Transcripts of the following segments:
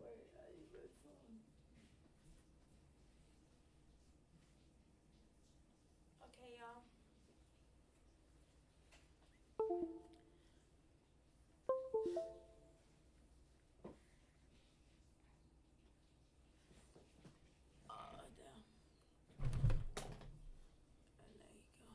Wait, I need my phone. Okay, y'all. Oh, damn. There you go.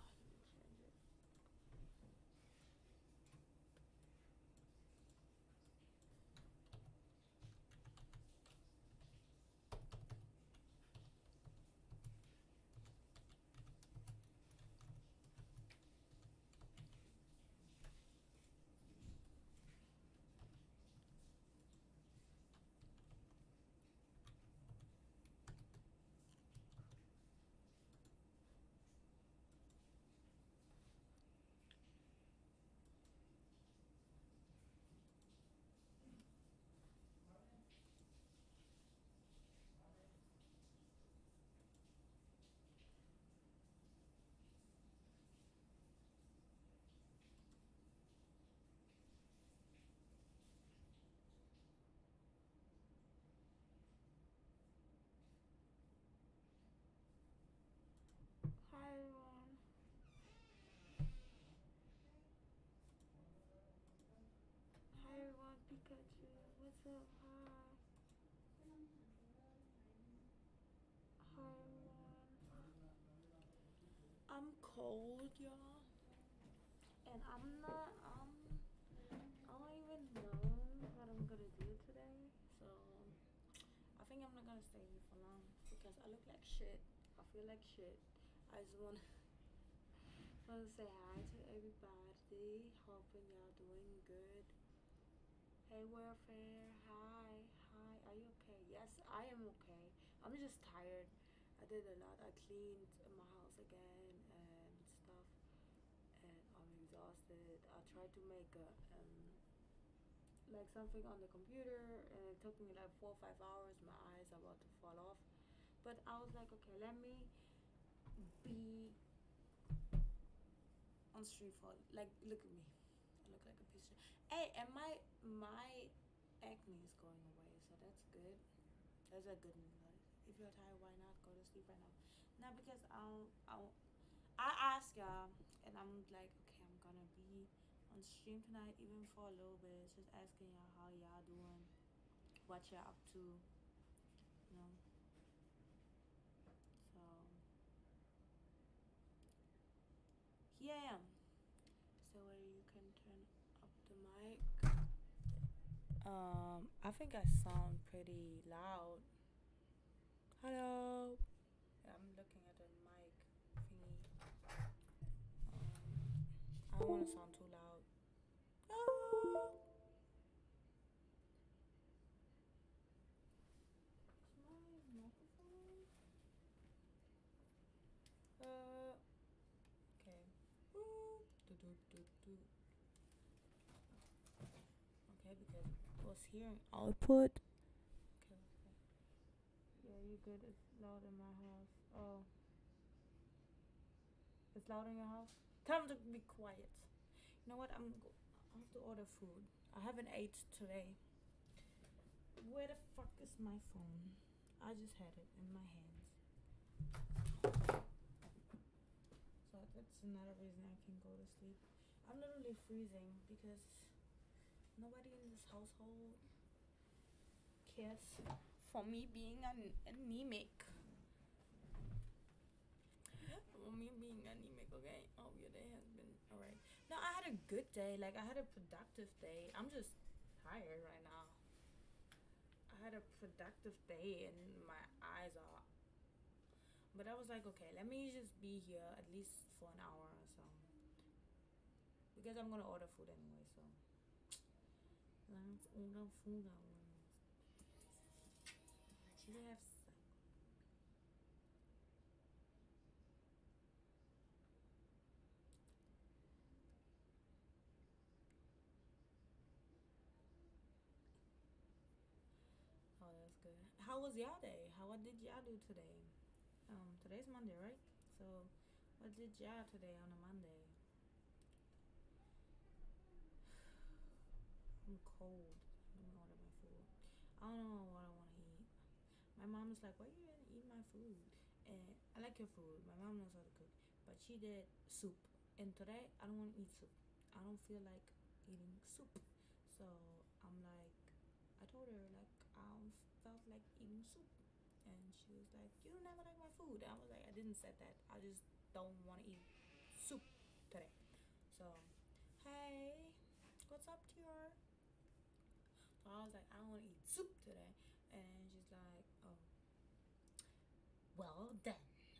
Hi, everyone. Hi, everyone. Pikachu. What's up? Hi. Hi, everyone. I'm cold, y'all. And I'm not, I don't even know what I'm gonna do today. So, I think I'm not gonna stay here for long because I look like shit. I feel like shit. I just wanna say hi to everybody. Hoping y'all doing good. Hey, Warfare. Hi. Hi. Are you okay? Yes, I am okay. I'm just tired. I did a lot. I cleaned my house again and stuff. And I'm exhausted. I tried to make a like something on the computer, and it took me like 4 or 5 hours. My eyes are about to fall off, but I was like, okay, let me be on street for like, look at me, I look like a piece of shit. Hey, and my acne is going away, so that's good. That's a good news. Like, if you're tired, why not go to sleep right now? Not because I ask y'all, and I'm like, okay, I'm gonna be on stream tonight, even for a little bit, just asking y'all how y'all doing, what you're up to, you know. So here I am. So where you can turn up the mic. I think I sound pretty loud. Hello. Yeah, I'm looking at the mic thingy. I don't want to sound too loud. Ah. Is my microphone? Okay. Woo. Do, do, do, do. Okay, because I was hearing output. Okay, okay. Yeah, you good. It's loud in my house. Oh, it's loud in your house? Tell them to be quiet. You know what? I have to order food. I haven't ate today. Where the fuck is my phone? I just had it in my hands. So that's another reason I can go to sleep. I'm literally freezing because nobody in this household cares for me being anemic. For me being anemic, okay? Oh, your day has been alright. No, I had a good day. Like, I had a productive day. I'm just tired right now. I had a productive day and my eyes are. But I was like, okay, let me just be here at least for an hour or so. Because I'm gonna order food anyway, so. Let's order food out. They have. Oh, that's good. How was y'all day? What did y'all do today? Today's Monday, right? So, what did y'all today on a Monday? I'm cold. Let me order my food. I don't know what I want to eat. My mom is like, "Why you gonna eat my food?" And I like your food. My mom knows how to cook, but she did soup. And today I don't want to eat soup. I don't feel like eating soup. So I'm like, I told her like I don't felt like eating soup, and she was like, "You don't ever like my food." And I was like, "I didn't say that. I just don't want to eat soup today." So, hey, what's up, Tiara? So I was like, I don't want to eat soup today. And she's like, oh, well then.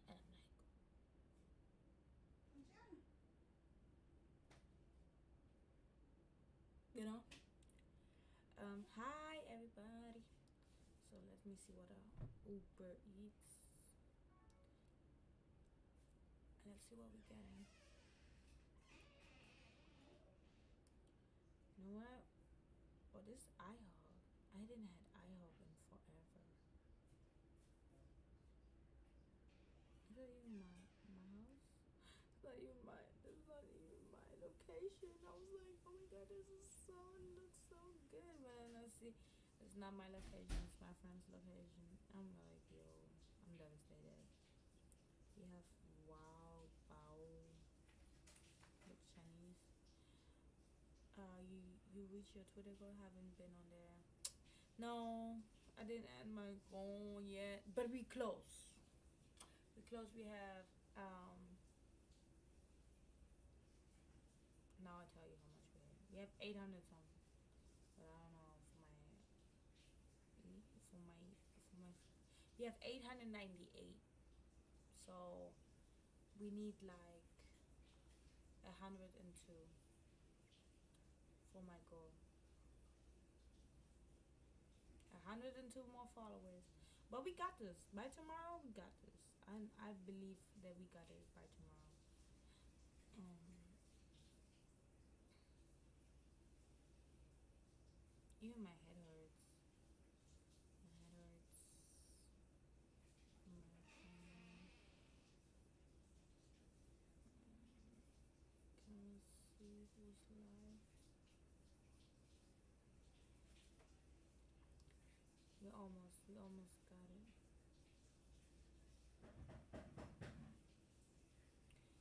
And I'm like, you know? Hi everybody. So let me see what Uber Eats. Let's see what we getting. You know what? Oh, this IHOP. I didn't had IHOP in forever. Is that even my house? It's not even my. That's not even my location. I was like, oh my god, this is so looks so good. But then I see, it's not my location. It's my friend's location. I'm like, yo, I'm devastated. We have wow, bao, look Chinese. You reach your Twitter goal? Haven't been on there. No, I didn't add my goal yet, but we close. We close. We have Now I'll tell you how much we have. We have 800 something, but I don't know for my. We have 898. So we need like 102 for my goal. 102 more followers, but we got this. By tomorrow, we got this. I believe that we got it by tomorrow. Even my head hurts. My head hurts. Can we see who's live? We almost got it.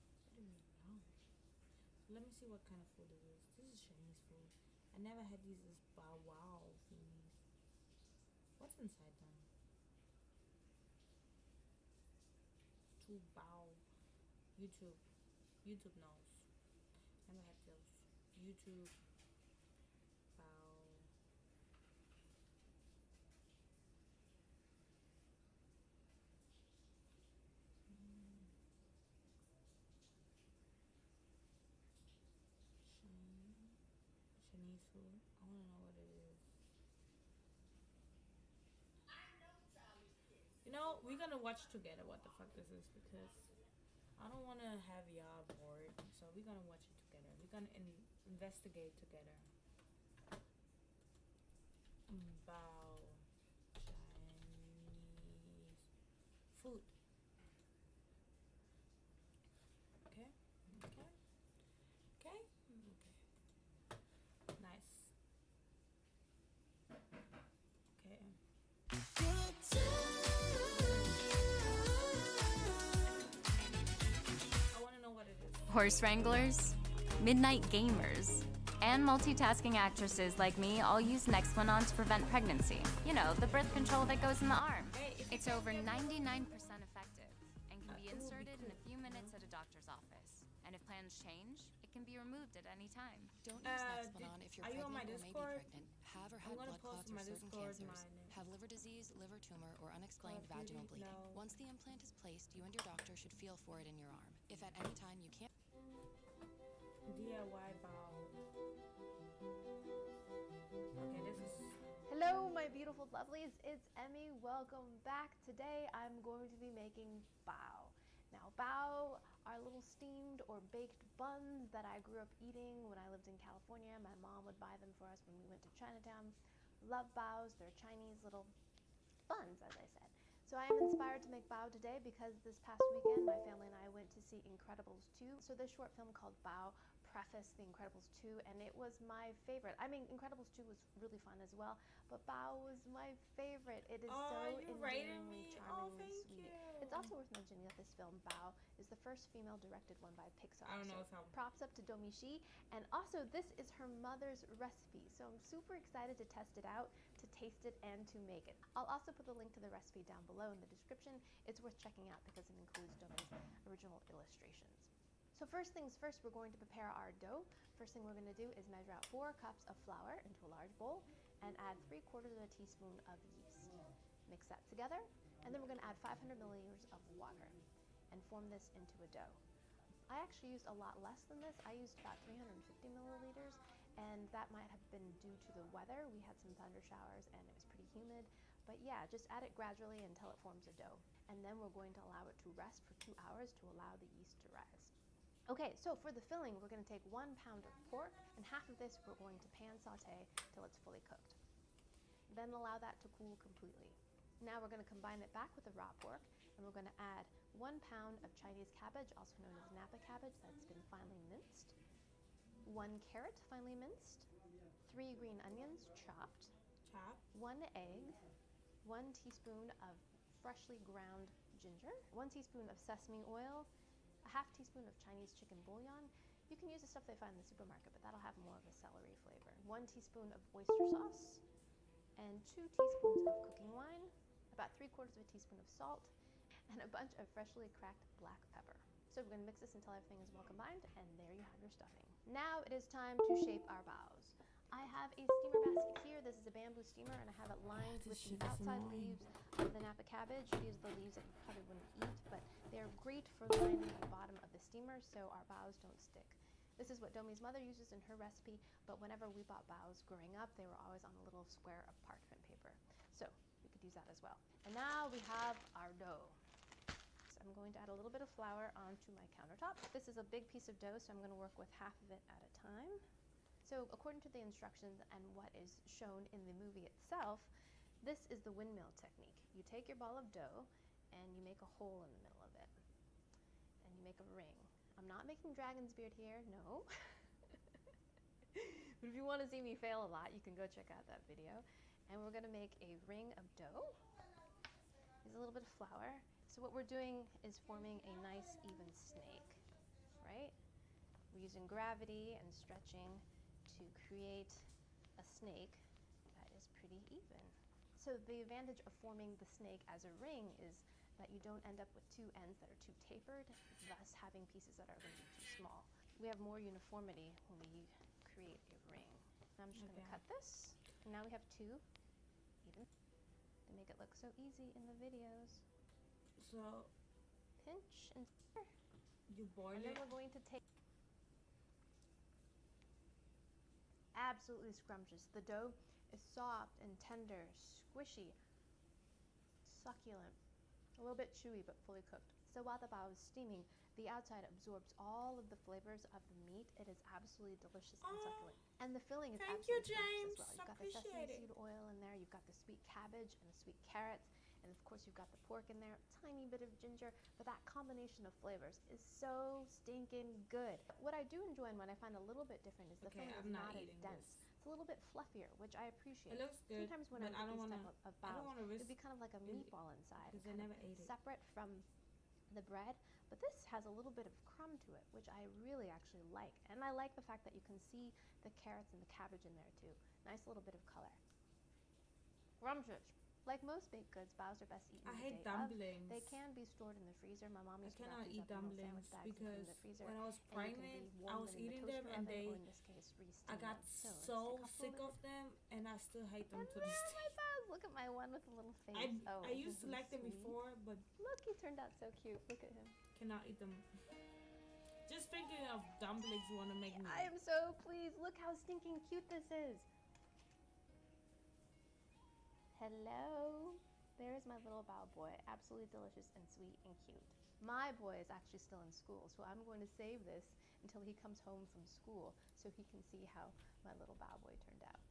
I don't even know. So let me see what kind of food it is. This is Chinese food. I never had these as bow wow thingies. What's inside them? Two bow. YouTube. YouTube knows. Never had those. YouTube bow. Chinese food. I wanna know what it is. You know, we're gonna watch together what the fuck this is because I don't wanna have y'all bored. So we're gonna watch it together. We're gonna investigate together. Bao Chinese food. Okay. Okay. Okay. Okay. Nice. Okay. I want to know what it is. Horse wranglers, midnight gamers, and multitasking actresses like me all use Nexplanon to prevent pregnancy. You know, the birth control that goes in the arm. It's over 99% effective and can be inserted in a few minutes at a doctor's office. And if plans change, it can be removed at any time. Don't use Nexplanon if you're pregnant or may be pregnant, have or had blood clots or certain cancers, have liver disease, liver tumor, or unexplained vaginal bleeding. Once the implant is placed, you and your doctor should feel for it in your arm. If at any time you can't... DIY bow. Okay, this is... Hello, my beautiful lovelies. It's Emmy. Welcome back. Today I'm going to be making bao. Now, bao are little steamed or baked buns that I grew up eating when I lived in California. My mom would buy them for us when we went to Chinatown. Love baos. They're Chinese little buns, as I said. So I am inspired to make bao today because this past weekend my family and I went to see Incredibles 2. So this short film called Bao preface The Incredibles 2, and it was my favorite. I mean, Incredibles 2 was really fun as well, but Bao was my favorite. It is so endearingly, charmingly sweet. It's also worth mentioning that this film, Bao, is the first female-directed one by Pixar. I don't know so props up to Domee Shi, and also this is her mother's recipe, so I'm super excited to test it out, to taste it, and to make it. I'll also put the link to the recipe down below in the description. It's worth checking out because it includes Domee's original illustrations. So first things first, we're going to prepare our dough. First thing we're going to do is measure out 4 cups of flour into a large bowl and add 3/4 of a teaspoon of yeast. Mix that together, and then we're going to add 500 milliliters of water and form this into a dough. I actually used a lot less than this. I used about 350 milliliters, and that might have been due to the weather. We had some thunder showers and it was pretty humid, but yeah, just add it gradually until it forms a dough. And then we're going to allow it to rest for 2 hours to allow the yeast to rise. Okay, so for the filling, we're going to take 1 pound of pork, and half of this we're going to pan saute till it's fully cooked. Then allow that to cool completely. Now we're going to combine it back with the raw pork, and we're going to add 1 pound of Chinese cabbage, also known as Napa cabbage, that's been finely minced, 1 carrot finely minced, 3 green onions chopped, 1 egg, 1 teaspoon of freshly ground ginger, 1 teaspoon of sesame oil, a half teaspoon of Chinese chicken bouillon. You can use the stuff they find in the supermarket, but that'll have more of a celery flavor. 1 teaspoon of oyster sauce, and 2 teaspoons of cooking wine, about 3/4 of a teaspoon of salt, and a bunch of freshly cracked black pepper. So we're going to mix this until everything is well combined, and there you have your stuffing. Now it is time to shape our baos. I have a steamer basket here. This is a bamboo steamer, and I have it lined with the outside leaves of the Napa cabbage. These are the leaves that you probably wouldn't eat, but they're great for lining the bottom of the steamer so our baos don't stick. This is what Domee's mother uses in her recipe, but whenever we bought baos growing up, they were always on a little square of parchment paper. So we could use that as well. And now we have our dough. So I'm going to add a little bit of flour onto my countertop. This is a big piece of dough, so I'm going to work with half of it at a time. So according to the instructions and what is shown in the movie itself, this is the windmill technique. You take your ball of dough and you make a hole in the middle of it. And you make a ring. I'm not making dragon's beard here, no. But if you want to see me fail a lot, you can go check out that video. And we're going to make a ring of dough. There's a little bit of flour. So what we're doing is forming a nice even snake, right? We're using gravity and stretching to create a snake that is pretty even. So the advantage of forming the snake as a ring is that you don't end up with 2 ends that are too tapered, thus having pieces that are going to be too small. We have more uniformity when we create a ring. Now I'm just going to cut this, and now we have 2 even. They make it look so easy in the videos. So Pinch and stir. you boil And then it. we're going to take absolutely scrumptious. The dough is soft and tender, squishy, succulent, a little bit chewy but fully cooked. So while the bao is steaming, the outside absorbs all of the flavors of the meat. It is absolutely delicious and succulent. And the filling is Thank you, absolutely James. delicious as well. You've got the sesame seed oil in there, you've got the sweet cabbage and the sweet carrots, and of course you've got the pork in there, a tiny bit of ginger, but that combination of flavors is so stinking good. What I do enjoy and what I find a little bit different is the filling is not as dense. It's a little bit fluffier, which I appreciate. It looks good. Sometimes when I but I make don't these want type of I don't baos, want to risk it'd be kind of like a meatball inside, because I kind never of ate it. separate from the bread, but this has a little bit of crumb to it, which I really actually like. And I like the fact that you can see the carrots and the cabbage in there too. Nice little bit of color. Scrumptious. Like most baked goods, baos are best eaten I the hate day of. dumplings. They can be stored in the freezer. My mom I used to wrap cannot these eat up in little dumplings sandwich bags and put them in the because freezer. when I was And you can pregnant, rewarm I was them in the eating them toaster and oven, they or in this case, re-steam I got them. so let's sick take a of them, and I still hate them And to this there day. my baos. Look at my one with a little face. I used to isn't he like them sweet? before, but Look, he turned out so cute. Look at him. cannot eat them. Just thinking of dumplings want to make me. I am so pleased. Look how stinking cute this is. Hello. There's my little bao boy. Absolutely delicious and sweet and cute. My boy is actually still in school, so I'm going to save this until he comes home from school so he can see how my little bao boy turned out.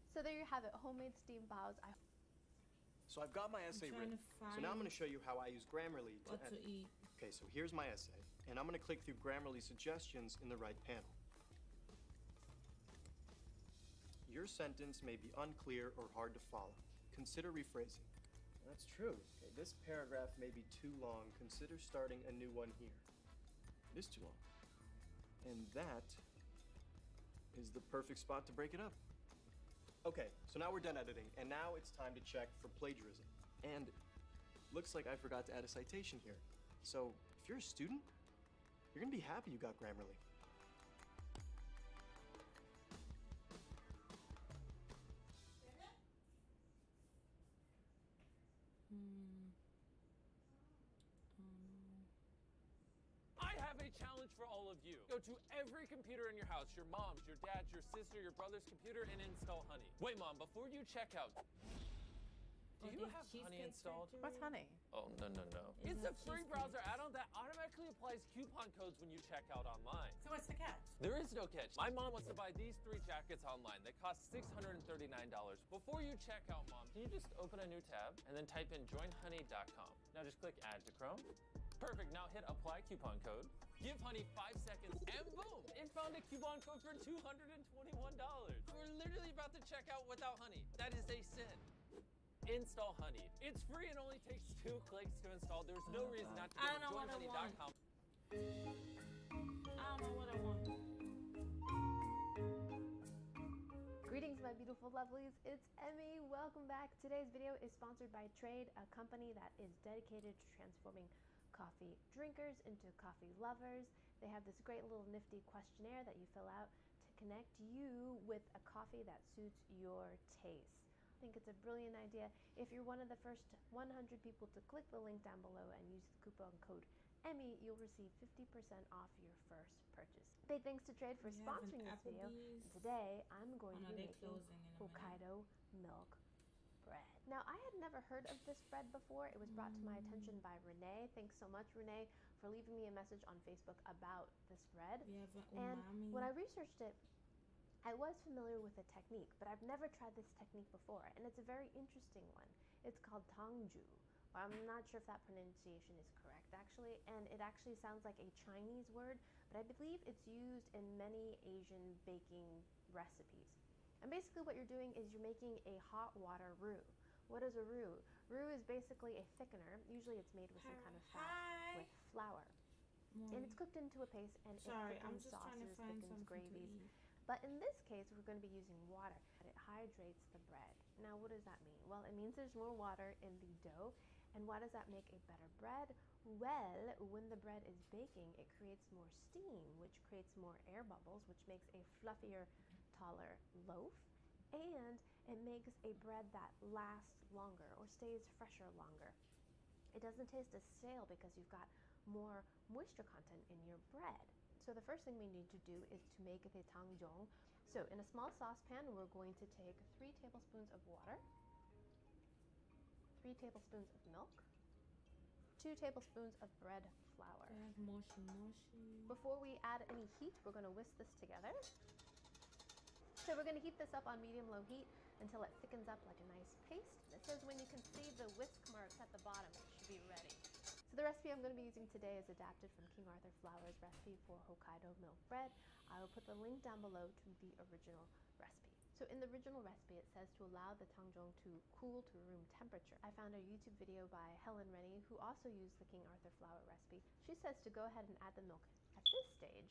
So there you have it, homemade steamed baos. So I've got my essay trying written. to So now I'm find going to show you how I use Grammarly to what to eat. Okay, so here's my essay, and I'm gonna click through Grammarly suggestions in the right panel. Your sentence may be unclear or hard to follow. Consider rephrasing. That's true. Okay, this paragraph may be too long. Consider starting a new one here. It is too long. And that is the perfect spot to break it up. Okay, so now we're done editing, and now it's time to check for plagiarism. And looks like I forgot to add a citation here. So if you're a student, you're gonna be happy you got Grammarly. I have a challenge for all of you. Go to every computer in your house, your mom's, your dad's, your sister, your brother's computer, and install Honey. Wait, Mom, before you check out, do you have Honey installed? What's Honey? Oh, no. It's a free browser add-on that automatically applies coupon codes when you check out online. So what's the catch? There is no catch. My mom wants to buy these 3 jackets online. They cost $639. Before you check out, Mom, can you just open a new tab and then type in joinhoney.com. Now just click add to Chrome. Perfect, now hit apply coupon code. Give Honey 5 seconds and boom, it found a coupon code for $221. We're literally about to check out without Honey. That is a sin. Install Honey. It's free and only takes 2 clicks to install. There's no reason not to go to joinhoney.com. I don't know what I want. Greetings, my beautiful lovelies. It's Emmy. Welcome back. Today's video is sponsored by Trade, a company that is dedicated to transforming coffee drinkers into coffee lovers. They have this great little nifty questionnaire that you fill out to connect you with a coffee that suits your taste. I think it's a brilliant idea. If you're one of the first 100 people to click the link down below and use the coupon code Emmy, you'll receive 50% off your first purchase. Big thanks to Trade for sponsoring this video. And today, I'm going to be making Hokkaido milk bread. Now, I had never heard of this bread before. It was brought to my attention by Renee. Thanks so much, Renee, for leaving me a message on Facebook about this bread. And when I researched it, I was familiar with the technique, but I've never tried this technique before, and it's a very interesting one. It's called tangju. I'm not sure if that pronunciation is correct, actually, and it actually sounds like a Chinese word, but I believe it's used in many Asian baking recipes. And basically what you're doing is you're making a hot water roux. What is a roux? Roux is basically a thickener. Usually it's made with some kind of fat with flour. And it's cooked into a paste, and it thickens sauces, thickens gravies. But in this case, we're going to be using water. It hydrates the bread. Now, what does that mean? Well, it means there's more water in the dough. And why does that make a better bread? Well, when the bread is baking, it creates more steam, which creates more air bubbles, which makes a fluffier, taller loaf. And it makes a bread that lasts longer or stays fresher longer. It doesn't taste as stale because you've got more moisture content in your bread. So the first thing we need to do is to make the tangjong. So in a small saucepan, we're going to take 3 tablespoons of water, 3 tablespoons of milk, 2 tablespoons of bread flour. Before we add any heat, we're going to whisk this together. So we're going to heat this up on medium-low heat until it thickens up like a nice paste. It says when you can see the whisk marks at the bottom, it should be ready. So the recipe I'm going to be using today is adapted from King Arthur Flour's recipe for Hokkaido milk bread. I will put the link down below to the original recipe. So in the original recipe, it says to allow the tangjong to cool to room temperature. I found a YouTube video by Helen Rennie, who also used the King Arthur Flour recipe. She says to go ahead and add the milk at this stage,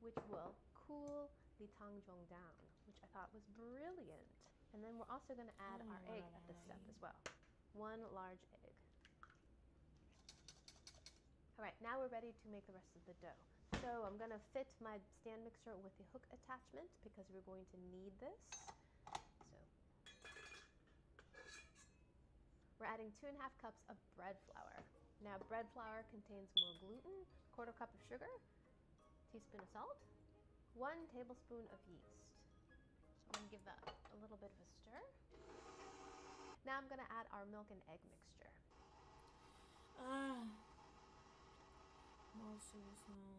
which will cool the tangjong down, which I thought was brilliant. And then we're also going to add our egg at this step as well. 1 large egg. All right, now we're ready to make the rest of the dough. So I'm going to fit my stand mixer with the hook attachment because we're going to need this. So we're adding 2.5 cups of bread flour. Now bread flour contains more gluten, 1/4 cup of sugar, teaspoon of salt, 1 tablespoon of yeast. So I'm going to give that a little bit of a stir. Now I'm going to add our milk and egg mixture.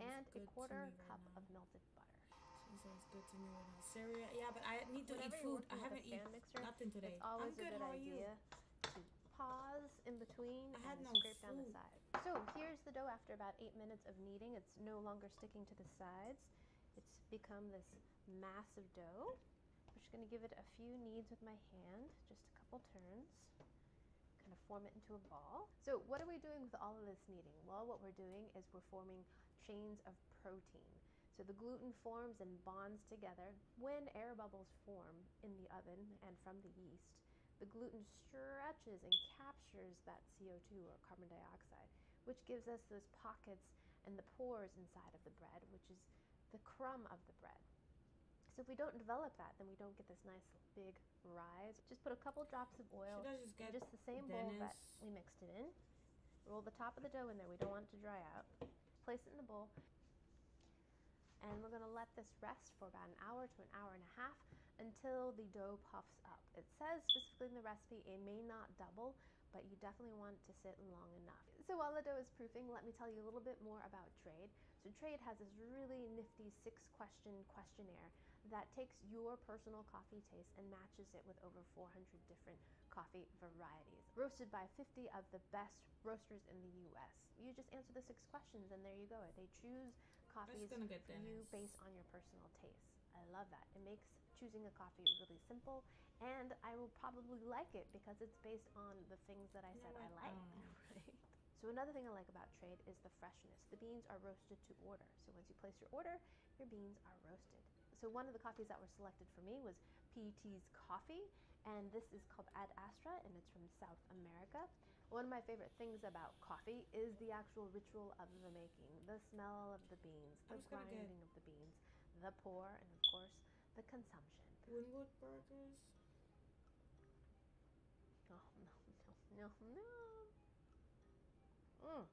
And a 1/4 cup of melted butter. Sounds good to me right now. Cereal, yeah, but I need to eat food. I haven't eaten nothing today. It's always a good idea to pause in between I had and no scrape down the food. sides. So here's the dough after about 8 minutes of kneading. It's no longer sticking to the sides. It's become this massive dough. I'm just gonna give it a few kneads with my hand, just a couple turns, kind of form it into a ball. So what are we doing with all of this kneading? Well, what we're doing is we're forming chains of protein. So the gluten forms and bonds together. When air bubbles form in the oven and from the yeast, the gluten stretches and captures that CO2 or carbon dioxide, which gives us those pockets and the pores inside of the bread, which is the crumb of the bread. So if we don't develop that, then we don't get this nice big rise. Just put a couple drops of oil Should I just get in just the same bowl that Dennis? we mixed it in. Roll the top of the dough in there. We don't want it to dry out. Place it in the bowl. And we're gonna let this rest for about an hour to an hour and a half until the dough puffs up. It says specifically in the recipe it may not double, but you definitely want it to sit long enough. So while the dough is proofing, let me tell you a little bit more about Trade. So Trade has this really nifty 6-question questionnaire that takes your personal coffee taste and matches it with over 400 different coffee varieties, roasted by 50 of the best roasters in the US. You just answer the 6 questions and there you go. They choose coffees gonna get for you Dennis. based on your personal taste. I love that. It makes choosing a coffee really simple, and I will probably like it because it's based on the things that I said I like. Right? So another thing I like about Trade is the freshness. The beans are roasted to order. So once you place your order, your beans are roasted. So one of the coffees that were selected for me was PT's Coffee, and this is called Ad Astra, and it's from South America. One of my favorite things about coffee is the actual ritual of the making, the smell of the beans, the grinding of the beans, the pour, and of course, the consumption. Winwood burgers. Oh, no.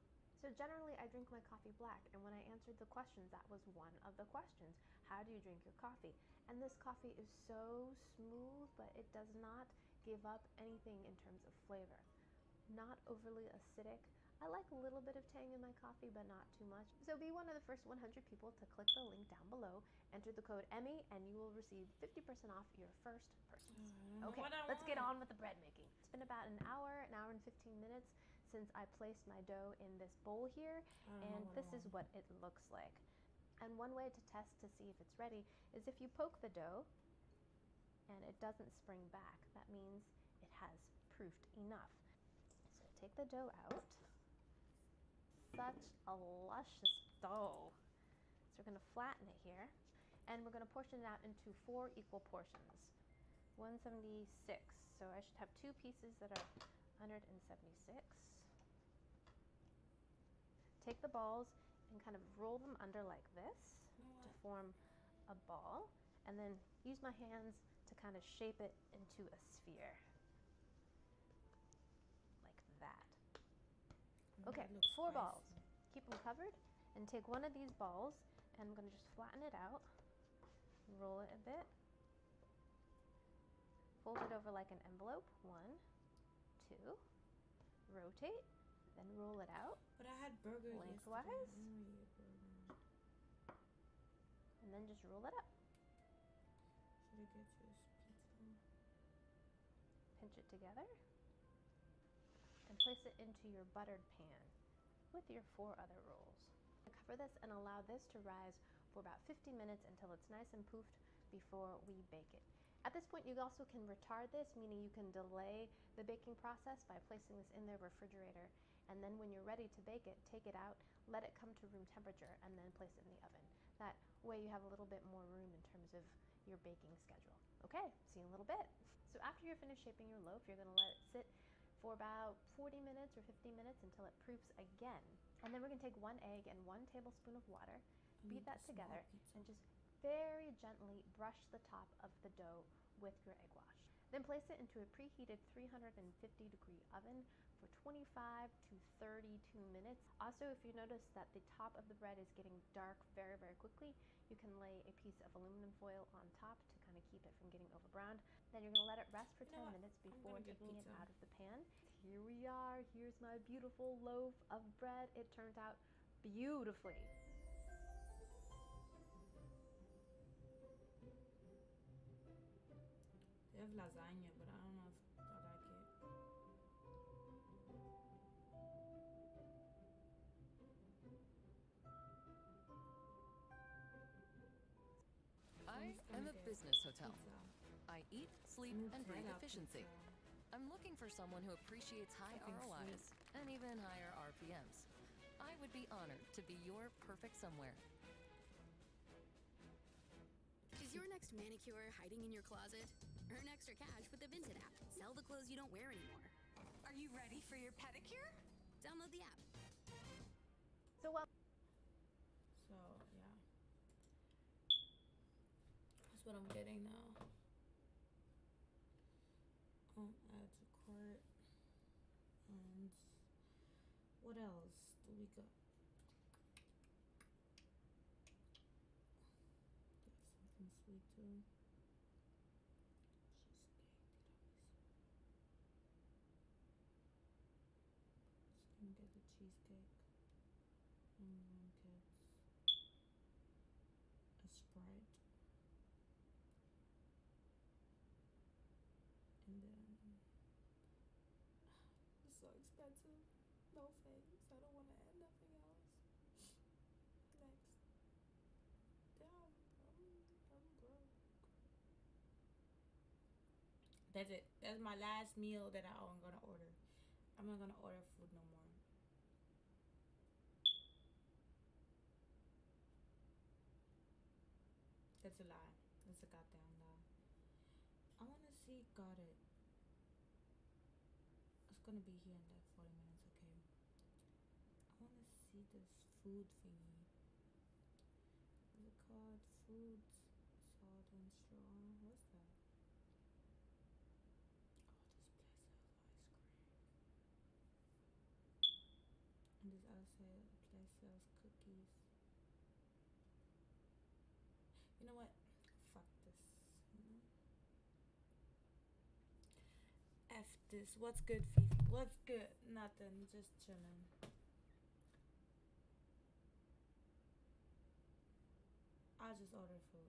So generally, I drink my coffee black, and when I answered the questions, that was one of the questions. How do you drink your coffee? And this coffee is so smooth, but it does not give up anything in terms of flavor. Not overly acidic. I like a little bit of tang in my coffee, but not too much. So be one of the first 100 people to click the link down below, enter the code Emmy, and you will receive 50% off your first purchase. Okay, let's get on with the bread making. It's been about an hour and 15 minutes since I placed my dough in this bowl here, and this is what it looks like. And one way to test to see if it's ready is if you poke the dough and it doesn't spring back, that means it has proofed enough. So take the dough out. Such a luscious dough. So we're gonna flatten it here, and we're gonna portion it out into 4 equal portions. 176, so I should have 2 pieces that are 176. Take the balls and kind of roll them under like this to form a ball, and then use my hands to kind of shape it into a sphere. Like that. Okay, 4 balls. Keep them covered, and take one of these balls, and I'm gonna just flatten it out, roll it a bit, fold it over like an envelope, 1, 2, rotate, then roll it out. But I had burgers lengthwise, and then just roll it up. Should I get just pizza? Pinch it together, and place it into your buttered pan with your 4 other rolls. Cover this and allow this to rise for about 50 minutes until it's nice and poofed before we bake it. At this point, you also can retard this, meaning you can delay the baking process by placing this in the refrigerator, and then when you're ready to bake it, take it out, let it come to room temperature, and then place it in the oven. That way you have a little bit more room in terms of your baking schedule. Okay, see you in a little bit. So after you're finished shaping your loaf, you're gonna let it sit for about 40 minutes or 50 minutes until it proofs again. And then we're gonna take 1 egg and 1 tablespoon of water, beat that together, and just very gently brush the top of the dough with your egg wash. Then place it into a preheated 350-degree oven for 25 to 32 minutes. Also, if you notice that the top of the bread is getting dark very, very quickly, you can lay a piece of aluminum foil on top to kind of keep it from getting overbrowned. Then you're gonna let it rest for 10 minutes before taking it out of the pan. Here we are. Here's my beautiful loaf of bread. It turned out beautifully. They have lasagna, but I don't know if I like it. business hotel. Pizza. I eat, sleep, and breathe efficiency. I'm looking for someone who appreciates high ROIs and even higher RPMs. I would be honored to be your perfect somewhere. Is your next manicure hiding in your closet? Earn extra cash with the Vinted app. Sell the clothes you don't wear anymore. Are you ready for your pedicure? Download the app. So well. So yeah, that's what I'm getting now. Add to cart. And what else do we got? Get something sweet too. Cheesecake. Just gonna get the cheesecake. Kids. A Sprite. And then it's so expensive. No thanks. I don't want to add nothing else. Next. Damn, I'm broke. That's it. That's my last meal that I'm gonna order. I'm not gonna order food no more. That's a lie. That's a goddamn lie. I wanna see got it. It's gonna be here in like 40 minutes, okay? I wanna see this food thingy. What's it called? Food, salt and straw. What's that? Oh, this place sells ice cream. And this other place sells cookies. You know what? Fuck this. You know? F this. What's good, Fifi? What's good? Nothing. Just chilling. I'll just order food.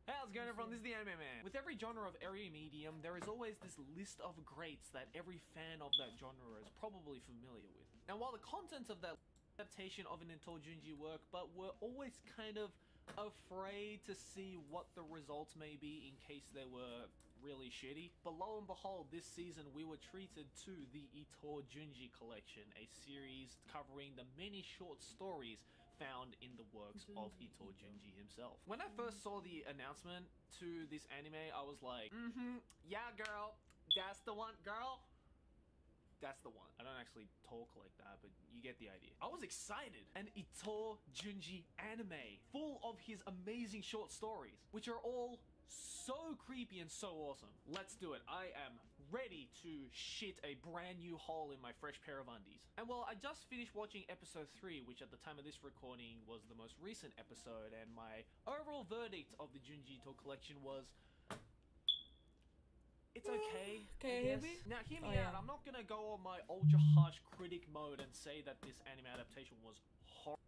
Hey, how's it going, everyone? This is the Anime Man. With every genre of every medium, there is always this list of greats that every fan of that genre is probably familiar with. Now, while the content of that adaptation of an Itoujunji work, but we're always kind of afraid to see what the results may be in case they were really shitty. But lo and behold, this season we were treated to the Itoujunji collection, a series covering the many short stories found in the works of Itoujunji himself. When I first saw the announcement to this anime, I was like, yeah girl, that's the one, girl. That's the one. I don't actually talk like that, but you get the idea. I was excited. An Itoujunji anime full of his amazing short stories, which are all so creepy and so awesome. Let's do it. I am ready to shit a brand new hole in my fresh pair of undies. And well, I just finished watching episode 3, which at the time of this recording was the most recent episode, and my overall verdict of the Junji Ito collection was, it's okay. Can you hear me? Now, hear me out. I'm not gonna go on my ultra harsh critic mode and say that this anime adaptation was horrible.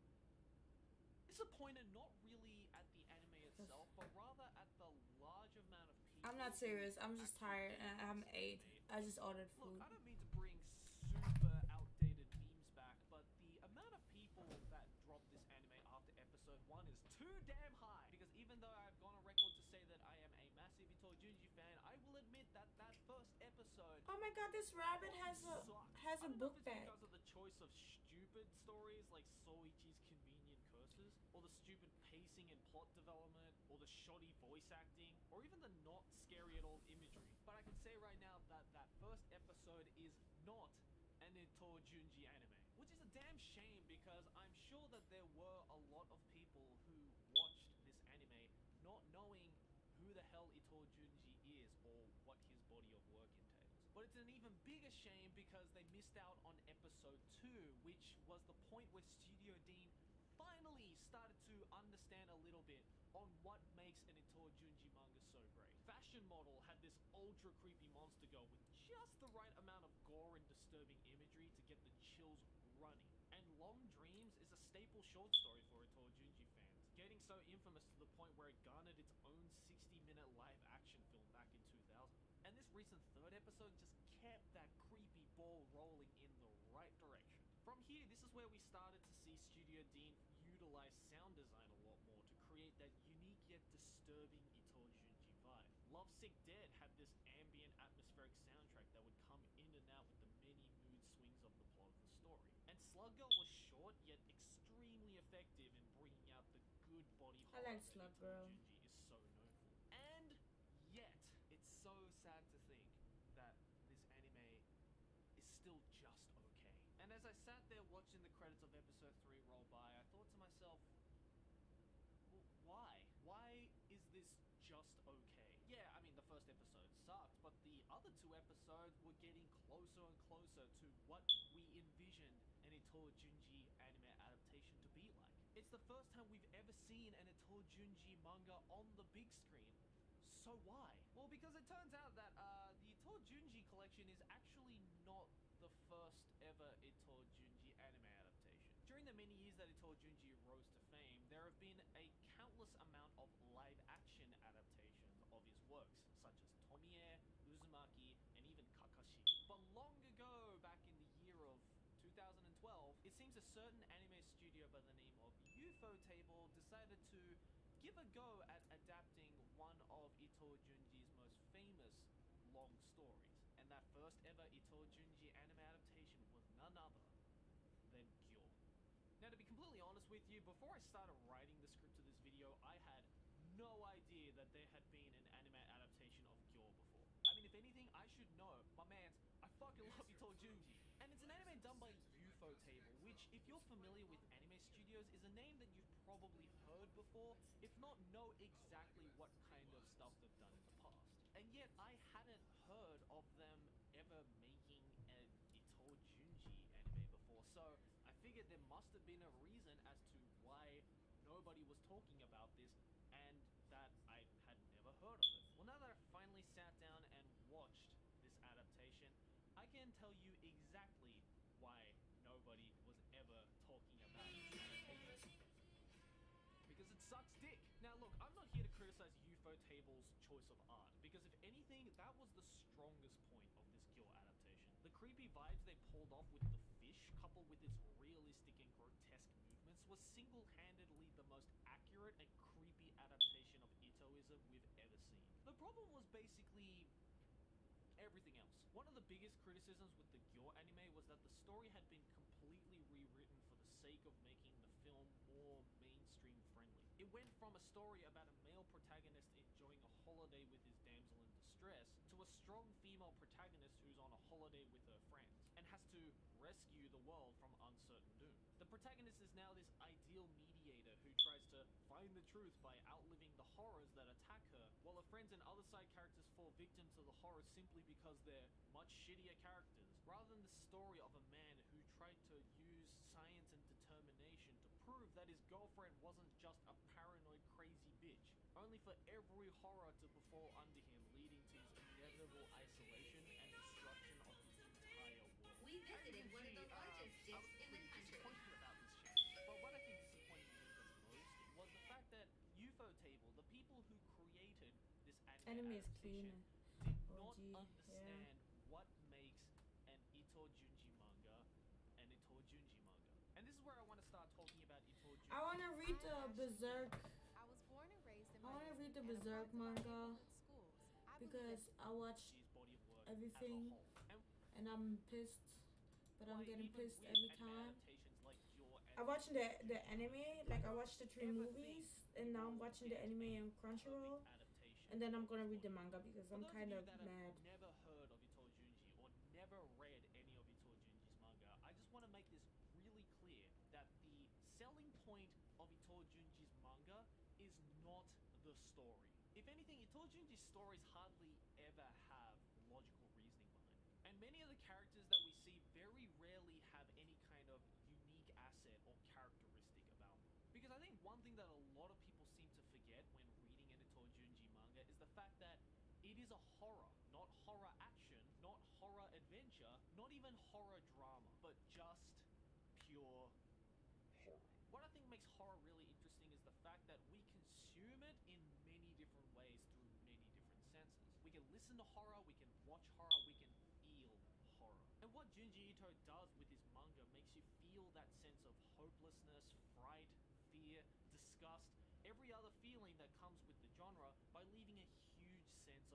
Disappointed not really at the anime itself, but rather at the large amount of people. I'm not serious. I'm just tired and I'm 8. I just ordered food. Look, I don't mean to bring super outdated memes back, but the amount of people that dropped this anime after episode 1 is too damn high. Because even though I've gone on record to say that I am a massive Itoujunji fan, I will admit that that first episode. Oh my god, this rabbit has a book bag. Because of the choice of stupid stories like Soichi's convenient curses, or the stupid pacing and plot development, or the shoddy voice acting, or even the not scary at all imagery. But I can say right now that that first episode is not an Itoujunji anime, which is a damn shame because I'm sure that there were a lot of people who watched this anime not knowing who the hell Itoujunji is or what his body of work entails. But it's an even bigger shame because they missed out on episode 2, which was the point where Studio Dean finally started to understand a little bit on what makes an Itoujunji manga so great. Fashion Model had this ultra creepy monster girl with just the right amount of gore and disturbing imagery to get the chills running. And Long Dreams is a staple short story for Itoujunji fans, getting so infamous to the point where it garnered its own 60-minute live action film back in 2000. And this recent third episode just kept that creepy ball rolling in the right direction. From here, this is where we started to see Studio Dean utilize sound design a lot more to create that unique yet disturbing Itoujunji Lovesick Dead had this ambient atmospheric soundtrack that would come in and out with the many mood swings of the plot of the story. And Slug Girl was short yet extremely effective in bringing out the good body I horror like that Slug Ito Girl. Junji is so known for. And yet, it's so sad to think that this anime is still just okay. And as I sat there watching the credits of episode 3 roll by, I thought to myself, well, why? Why is this just okay? Yeah, I mean, the first episode sucked, but the other 2 episodes were getting closer and closer to what we envisioned an Ito Junji anime adaptation to be like. It's the first time we've ever seen an Ito Junji manga on the big screen. So why? Well, because it turns out that the Ito Junji collection is actually not the first ever Ito Junji anime adaptation. During the many years that Ito Junji rose to fame, there have been a countless amount of live-action adaptations of his works, such as Tomie, Uzumaki, and even Kakashi. But long ago, back in the year of 2012, it seems a certain anime studio by the name of Ufotable decided to give a go at adapting one of Ito Junji's most famous long stories. And that first ever Ito Junji anime adaptation was none other than Gyo. Now, to be completely honest with you, before I started writing the script of this video, I had no idea that there had been an anime adaptation of Gyo before. I mean, if anything, I should know. My mans, I fucking love Ito Junji. And it's an anime done by Ufotable, which, if you're familiar with anime studios, is a name that you've probably heard before, if not know exactly what kind of stuff they've done in the past. And yet, I hadn't heard of them ever making an Ito Junji anime before, so I figured there must have been a reason as to why nobody was talking about this and that I had never heard of it. Well, now that I finally sat down and watched this adaptation, I can tell you exactly why nobody was ever talking about this adaptation. Because it sucks dick. Now look, I'm not here to criticize Ufotable's choice of art, because if anything, that was the strongest point of this Gyo adaptation. The creepy vibes they pulled off with the fish, coupled with its realistic and grotesque movements, was single-handedly the most accurate and creepy adaptation of Itoism we've ever seen. The problem was basically everything else. One of the biggest criticisms with the Gyo anime was that the story had been completely rewritten for the sake of making the film more mainstream friendly. It went from a story about a male protagonist enjoying a holiday with his damsel in distress to a strong female protagonist who's on a holiday with her friends and has to rescue the world from uncertain doom. The protagonist is now this ideal mediator who tries to find the truth by outliving the horrors that attack her, while her friends and other side characters fall victim to the horrors simply because they're much shittier characters, rather than the story of a man who tried to use science and determination to prove that his girlfriend wasn't just a paranoid crazy bitch, only for every horror to befall under him, leading to his inevitable isolation and destruction of his entire world. We visited one of the largest discs in the country. Disappointed about this shit. But what I think disappointed me the most was the fact that Ufotable, the people who created this anime is clean. adaptation, did not OG, understand what makes an Ito Junji manga an Ito Junji manga. And this is where I want to start talking about Ito Junji. I want to read the Berserk. I was born and raised in I want to read the Berserk manga because I watched His body of work everything as a whole. and I'm pissed, but I'm Why getting even pissed with every anime time. adaptations like Your I watched the anime, like I watched the 3 movies, and now I'm watching the anime on Crunchyroll, and then I'm gonna read the manga because I'm kind of mad. Never heard of Ito Junji or never read any of Ito Junji's manga. I just want to make this really clear that the selling point of Ito Junji's manga is not the story. If anything, Ito Junji's stories hardly ever have logical reasoning behind it. And many of the characters that we see very rarely have any kind of unique asset or characteristic about them. Because I think one thing that a lot of people seem to forget when reading an Ito Junji manga is the fact that it is a horror, not horror action, not horror adventure, not even horror drama, but just pure horror. What I think makes horror really interesting is the fact that we consume it in many different ways through many different senses. We can listen to horror, we can watch horror, we can feel horror. And what Junji Ito does with his manga makes you feel that sense of hopelessness, fright, fear, disgust, every other feeling that comes with the genre by leaving a huge sense of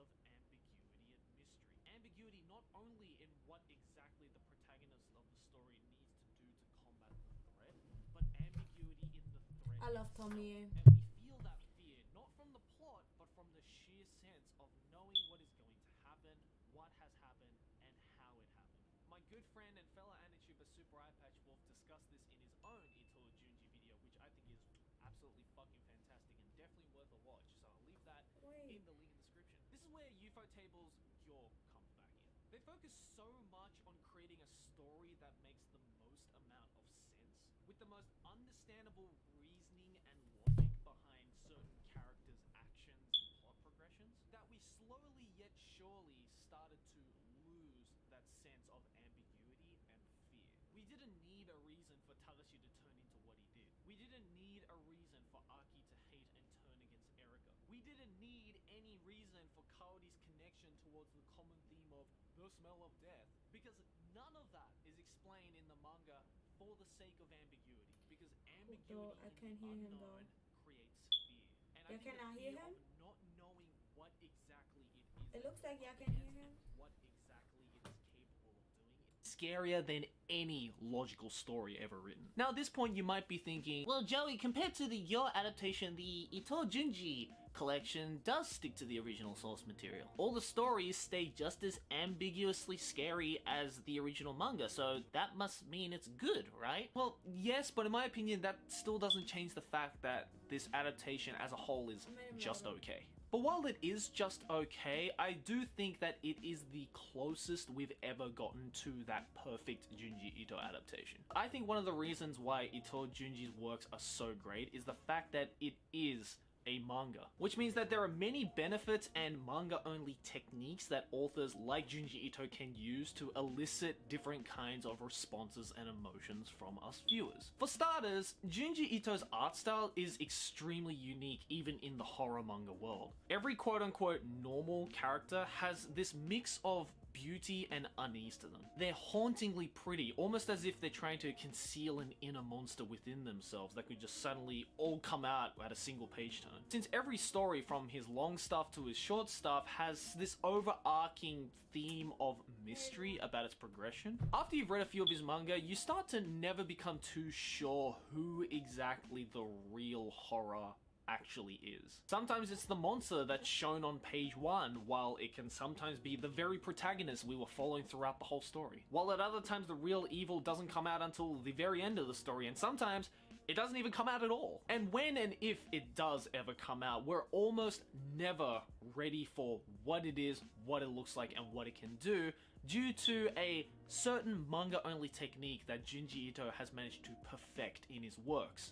ambiguity not only in what exactly the protagonist of the story needs to do to combat the threat, but ambiguity in the threat I love itself. Tomie. And we feel that fear not from the plot, but from the sheer sense of knowing what is going to happen, what has happened, and how it happened. My good friend and fellow Anituber Super Eye Patch Wolf discussed this in his own Ito Junji video, which I think is absolutely fucking fantastic and definitely worth a watch. So I'll leave that in the link in the description. This is where UFO Tables York comes back in. They focus so much on creating a story that makes the most amount of sense, with the most understandable reasoning and logic behind certain characters' actions and plot progressions, that we slowly yet surely started to lose that sense of ambiguity and fear. We didn't need a reason for Tadashi to turn into what he did. We didn't need a reason for Aki to hate and turn against Erika. We didn't need any reason for Kaori's connection towards the common theme of the smell of death, because none of that is explained in the manga for the sake of ambiguity, because ambiguity I can't hear him though. creates fear. And Y'all I think cannot the hear fear him? of not knowing what exactly it is. It looks like y'all can hear him. What exactly it is capable of doing. Scarier than any logical story ever written. Now at this point you might be thinking, well Joey, compared to the Your adaptation, the Ito Junji collection does stick to the original source material. All the stories stay just as ambiguously scary as the original manga, so that must mean it's good, right? Well, yes, but in my opinion that still doesn't change the fact that this adaptation as a whole is just okay. But while it is just okay, I do think that it is the closest we've ever gotten to that perfect Junji Ito adaptation. I think one of the reasons why Ito Junji's works are so great is the fact that it is a manga, which means that there are many benefits and manga-only techniques that authors like Junji Ito can use to elicit different kinds of responses and emotions from us viewers. For starters, Junji Ito's art style is extremely unique even in the horror manga world. Every quote-unquote normal character has this mix of beauty and unease to them. They're hauntingly pretty, almost as if they're trying to conceal an inner monster within themselves that could just suddenly all come out at a single page turn. Since every story, from his long stuff to his short stuff, has this overarching theme of mystery about its progression, after you've read a few of his manga, you start to never become too sure who exactly the real horror actually is. Sometimes it's the monster that's shown on page 1, while it can sometimes be the very protagonist we were following throughout the whole story. While at other times the real evil doesn't come out until the very end of the story, and sometimes it doesn't even come out at all. And when and if it does ever come out, we're almost never ready for what it is, what it looks like, and what it can do, due to a certain manga-only technique that Junji Ito has managed to perfect in his works: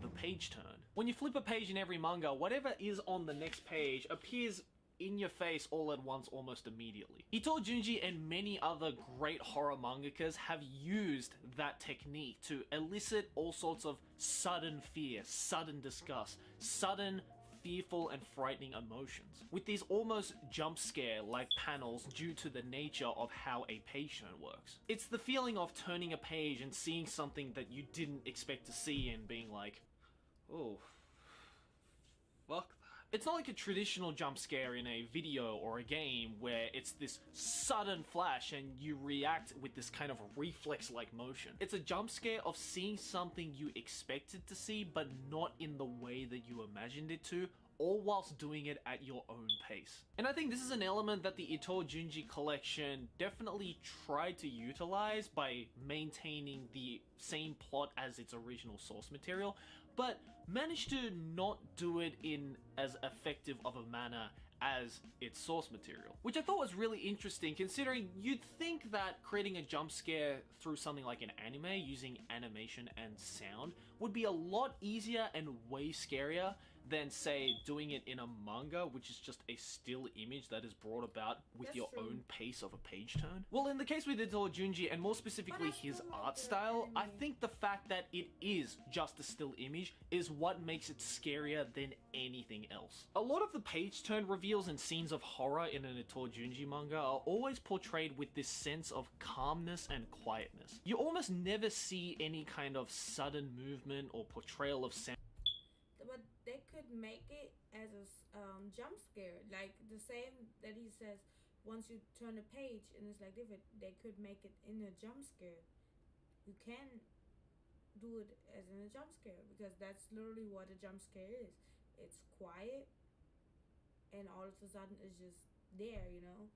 the page turn. When you flip a page in every manga, whatever is on the next page appears in your face all at once almost immediately. Ito Junji and many other great horror mangakas have used that technique to elicit all sorts of sudden fear, sudden disgust, sudden fearful and frightening emotions, with these almost jump scare like panels due to the nature of how a page turn works. It's the feeling of turning a page and seeing something that you didn't expect to see and being like, oh, fuck that. It's not like a traditional jump scare in a video or a game where it's this sudden flash and you react with this kind of reflex-like motion. It's a jump scare of seeing something you expected to see but not in the way that you imagined it to, all whilst doing it at your own pace. And I think this is an element that the Ito Junji collection definitely tried to utilize by maintaining the same plot as its original source material, but managed to not do it in as effective of a manner as its source material. Which I thought was really interesting, considering you'd think that creating a jump scare through something like an anime using animation and sound would be a lot easier and way scarier than, say, doing it in a manga, which is just a still image that is brought about with That's your true. own pace of a page turn. Well, in the case with Ito Junji, and more specifically his art style, I think the fact that it is just a still image is what makes it scarier than anything else. A lot of the page turn reveals and scenes of horror in an Ito Junji manga are always portrayed with this sense of calmness and quietness. You almost never see any kind of sudden movement or portrayal of sound. But they could make it as a jump scare, like the same that he says, once you turn the page and it's like different, they could make it in a jump scare. You can do it as in a jump scare because that's literally what a jump scare is. It's quiet and all of a sudden it's just there, you know.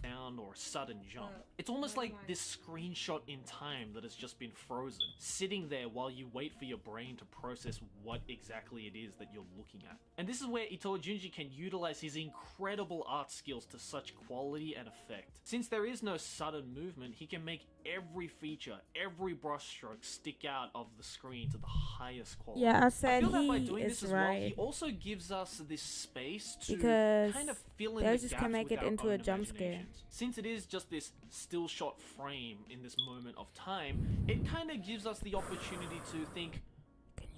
Sound or sudden jump. It's almost like this screenshot in time that has just been frozen, sitting there while you wait for your brain to process what exactly it is that you're looking at. And this is where Itoh Junji can utilize his incredible art skills to such quality and effect. Since there is no sudden movement, he can make every feature, every brushstroke stick out of the screen to the highest quality. Yeah, I said I feel that by he doing is this as well, right. he also gives us this space to Because kind of fill in they the just gaps can make with it our into a own jump scare. imaginations. Since it is just this still shot frame in this moment of time, it kind of gives us the opportunity to think,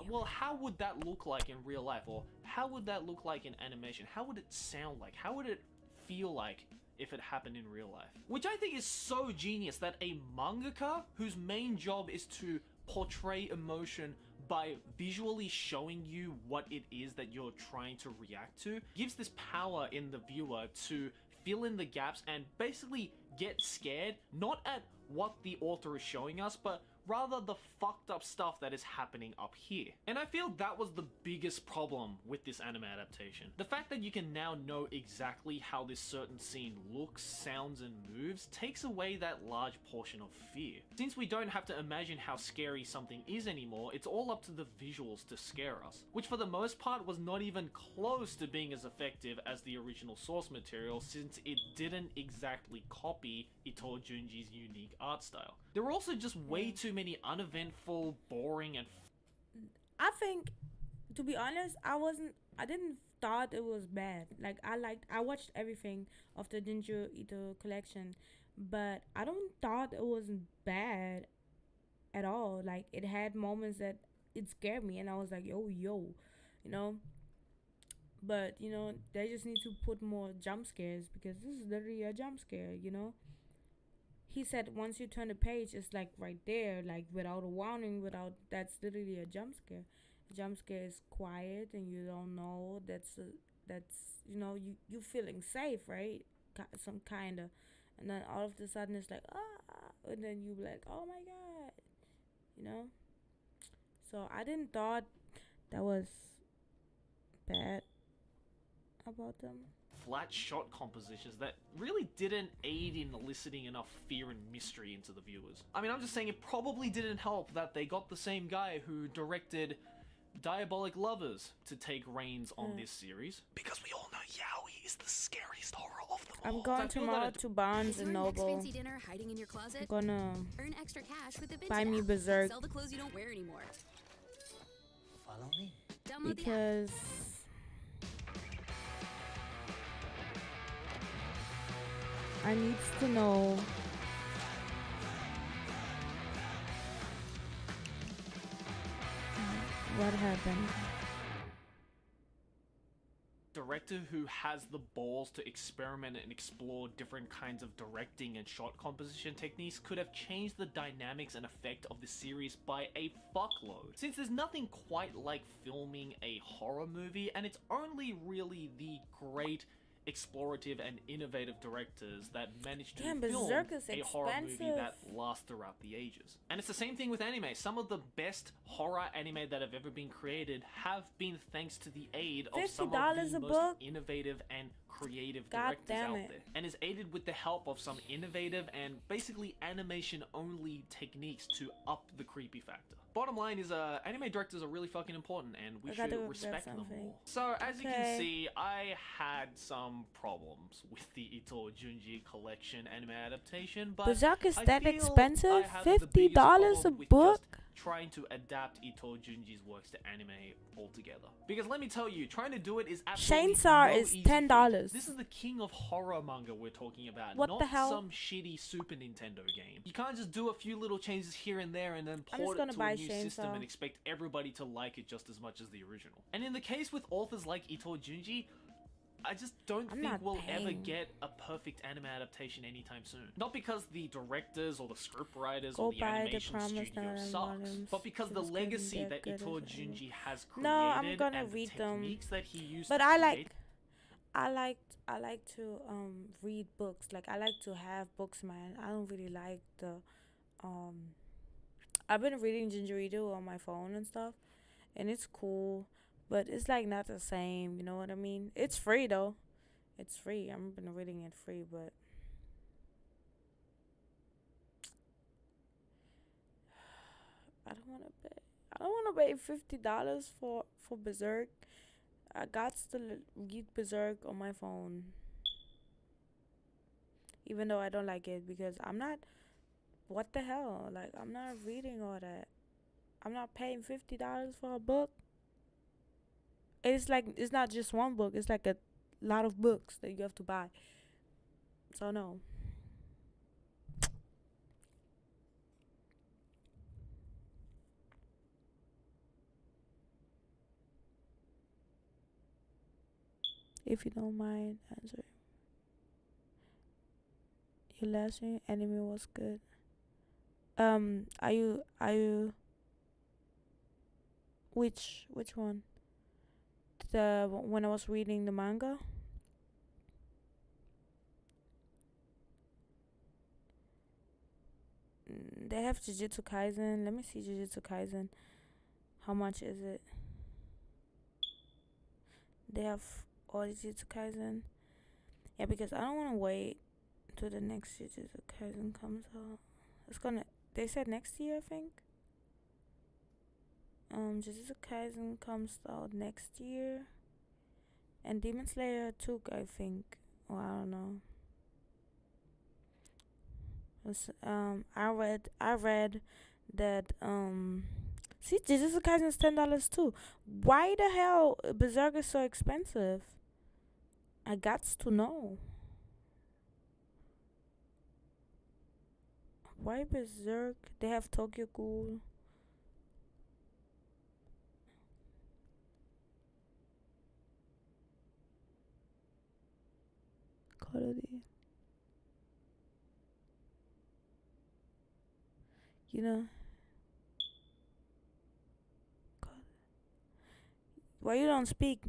well, how would that look like in real life? Or how would that look like in animation? How would it sound like? How would it feel like if it happened in real life? Which I think is so genius that a mangaka whose main job is to portray emotion by visually showing you what it is that you're trying to react to gives this power in the viewer to fill in the gaps and basically get scared, not at what the author is showing us, but rather the fucked up stuff that is happening up here. And I feel that was the biggest problem with this anime adaptation. The fact that you can now know exactly how this certain scene looks, sounds, and moves takes away that large portion of fear. Since we don't have to imagine how scary something is anymore, it's all up to the visuals to scare us, which for the most part was not even close to being as effective as the original source material, since it didn't exactly copy Itoh Junji's unique art style. There were also just way too many uneventful, boring, and I think, to be honest, I didn't thought it was bad. Like, I watched everything of the Junji Ito collection, but I don't thought it wasn't bad at all. Like, it had moments that it scared me, and I was like, yo, you know. But, you know, they just need to put more jump scares, because this is literally a jump scare, you know. He said once you turn the page, it's like right there, like without a warning, that's literally a jump scare. A jump scare is quiet and you don't know. That's you know, you feeling safe, right? Some kind of, and then all of a sudden it's like and then you like, oh my god, you know. So I didn't thought that was bad about them. flat shot compositions that really didn't aid in eliciting enough fear and mystery into the viewers. I mean, I'm just saying it probably didn't help that they got the same guy who directed Diabolic Lovers to take reins on this series, because we all know Yaoi is the scariest horror of them all. I'm going tomorrow to Barnes and Noble. Fancy dinner hiding in your closet? I'm gonna earn extra cash with the Vinted buy me app. Berserk. Sell the clothes you don't wear anymore. Follow me. Download the app. Because I need to know what happened. Director who has the balls to experiment and explore different kinds of directing and shot composition techniques could have changed the dynamics and effect of the series by a fuckload. Since there's nothing quite like filming a horror movie, and it's only really the great explorative and innovative directors that managed to film Berserk is a horror movie expensive. that lasts throughout the ages. And it's the same thing with anime. Some of the best horror anime that have ever been created have been thanks to the aid of some of $50 the a most book? innovative and creative God directors damn out it. there, and is aided with the help of some innovative and basically animation only techniques to up the creepy factor. Bottom line is anime directors are really fucking important, and we I should gotta respect grab them something. more. So as you can Okay. see, I had some problems with the Itoh Junji collection anime adaptation, but Berserk is I that feel expensive? I have the biggest $50 a problem with book? just trying to adapt Itoh Junji's works to anime altogether. Because let me tell you, trying to do it is absolutely Chainsaw no is easy $10. feat. This is the king of horror manga we're talking about, What not the hell? some shitty Super Nintendo game. You can't just do a few little changes here and there and then I'm port just it gonna to buy a new system Chainsaw. and expect everybody to like it just as much as the original. And in the case with authors like Itoh Junji, I just don't I'm think not we'll ever paying. get a perfect anime adaptation anytime soon. Not because the directors or the scriptwriters Go or the buy The animation Promised studio Neverland sucks, volumes. but because It the was legacy good, that good, Itoh good. Junji has created No, I'm gonna and the read them. techniques that he used But to I create, I like to read books. Like I like to have books, man. I don't really like the um I've been reading Ginger Eater on my phone and stuff, and it's cool, but it's like not the same. You know what I mean? It's free though. It's free. I've been reading it free, but I don't want to pay. I don't want to pay $50 for Berserk. I got to read Berserk on my phone, even though I don't like it because I'm not. What the hell? Like I'm not reading all that. I'm not paying $50 for a book. It's like it's not just one book. It's like a lot of books that you have to buy. So no. If you don't mind answering. Your last anime was good. Are you which one? The when I was reading the manga? They have Jujutsu Kaisen. Let me see Jujutsu Kaisen. How much is it? They have all Jujutsu Kaisen. Yeah, because I don't want to wait till the next Jujutsu Kaisen comes out. It's gonna. They said next year, I think. Jujutsu Kaisen comes out next year, and Demon Slayer took, I think. Well, I don't know. I read that see, Jujutsu Kaisen is $10 too. Why the hell Berserk is so expensive? I got to know. Why Berserk? They have Tokyo Ghoul. Quality. You know. God. Why you don't speak?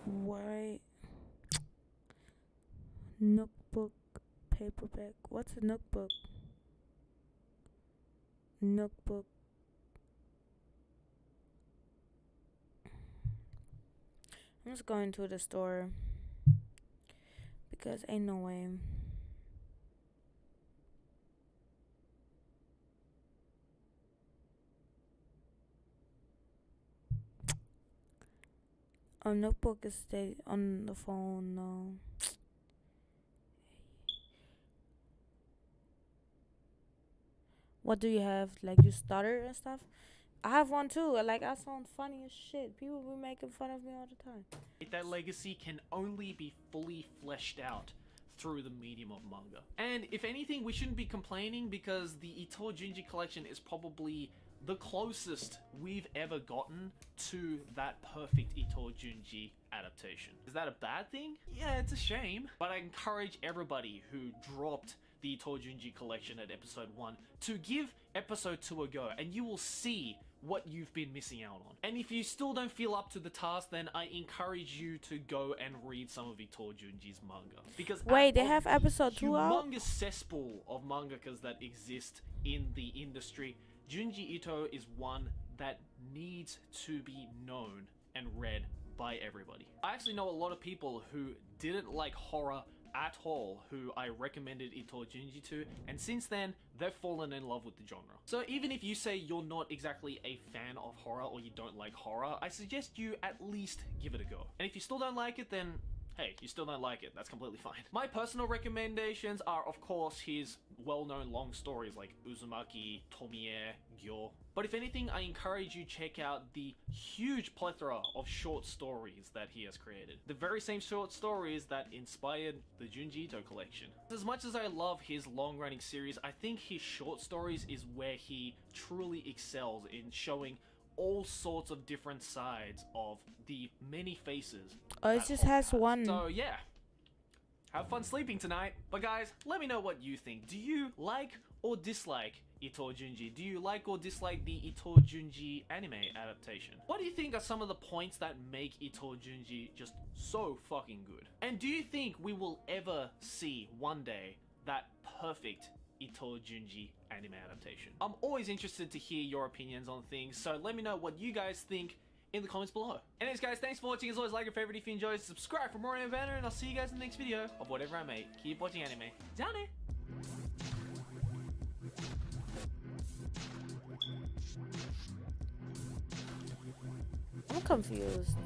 Why? Notebook, paperback. What's a notebook? Notebook. I'm just going to the store because ain't no way. A notebook is stay on the phone. No. What do you have? Like you stutter and stuff? I have one too. Like I sound funny as shit. People be making fun of me all the time. That legacy can only be fully fleshed out through the medium of manga. And if anything, we shouldn't be complaining because the Ito Junji collection is probably the closest we've ever gotten to that perfect Ito Junji adaptation. Is that a bad thing? Yeah, it's a shame. But I encourage everybody who dropped the Ito Junji collection at episode 1 to give episode 2 a go, and you will see what you've been missing out on. And if you still don't feel up to the task, then I encourage you to go and read some of Ito Junji's manga. Because wait, they have episode 2 out? Humongous cesspool of mangakas that exist in the industry, Junji Ito is one that needs to be known and read by everybody. I actually know a lot of people who didn't like horror at all, who I recommended Ito Junji to, and since then they've fallen in love with the genre. So even if you say you're not exactly a fan of horror or you don't like horror, I suggest you at least give it a go. And if you still don't like it, then hey, you still don't like it, that's completely fine. My personal recommendations are, of course, his well-known long stories like Uzumaki, Tomie, Gyo. But if anything, I encourage you check out the huge plethora of short stories that he has created. The very same short stories that inspired the Junji Ito collection. As much as I love his long-running series, I think his short stories is where he truly excels in showing all sorts of different sides of the many faces. Oh, it just has one. So yeah, have fun sleeping tonight. But guys, let me know what you think. Do you like or dislike Ito Junji? Do you like or dislike the Ito Junji anime adaptation? What do you think are some of the points that make Ito Junji just so fucking good? And do you think we will ever see one day that perfect Ito Junji anime adaptation? I'm always interested to hear your opinions on things, so let me know what you guys think in the comments below. Anyways guys, thanks for watching. As always, like and favorite if you enjoyed, subscribe for more anime banner, and I'll see you guys in the next video of whatever I make. Keep watching anime. Johnny! I'm confused.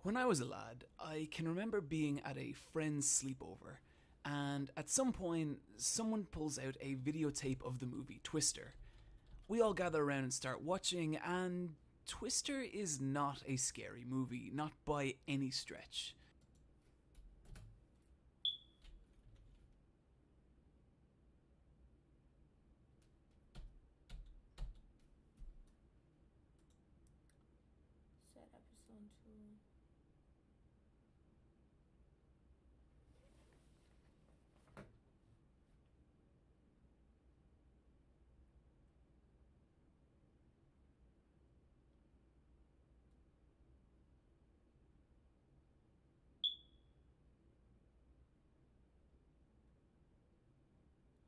When I was a lad, I can remember being at a friend's sleepover, and at some point, someone pulls out a videotape of the movie Twister. We all gather around and start watching, and Twister is not a scary movie, not by any stretch. Set episode 2.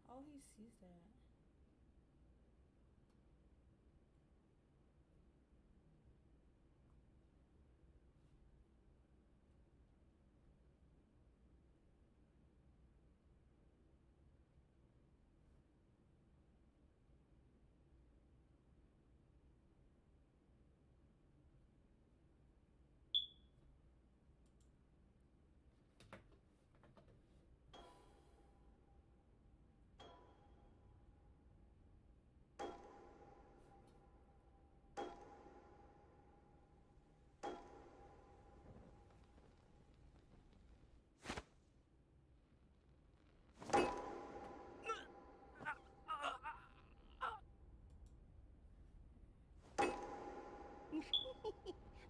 How he sees that?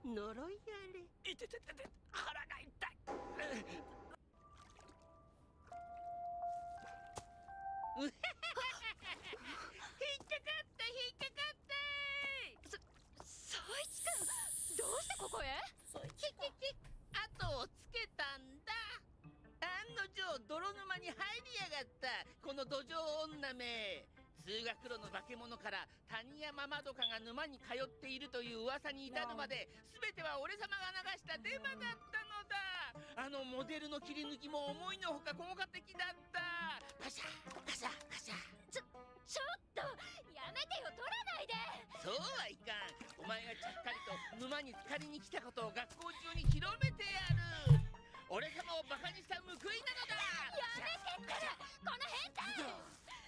呪いやれ。いてててて、腹が痛い。引っかかった引っかかった。そいつくん、どうしてここへ？後をつけたんだ。案の定泥沼に入りやがったこの土壌女め。通学路の化け物から谷山まどかが沼に通っているという噂に至るまで、全ては俺様が流したデマだったのだ。あのモデルの切り抜きも思いのほか効果的だった。カシャカシャカシャ。ちょっとやめてよ、取らないで。そうはいかん。お前がちゃっかりと沼に浸かりに来たことを学校中に広めてやる。俺様をバカにした報いなのだ。やめてったらこの変態。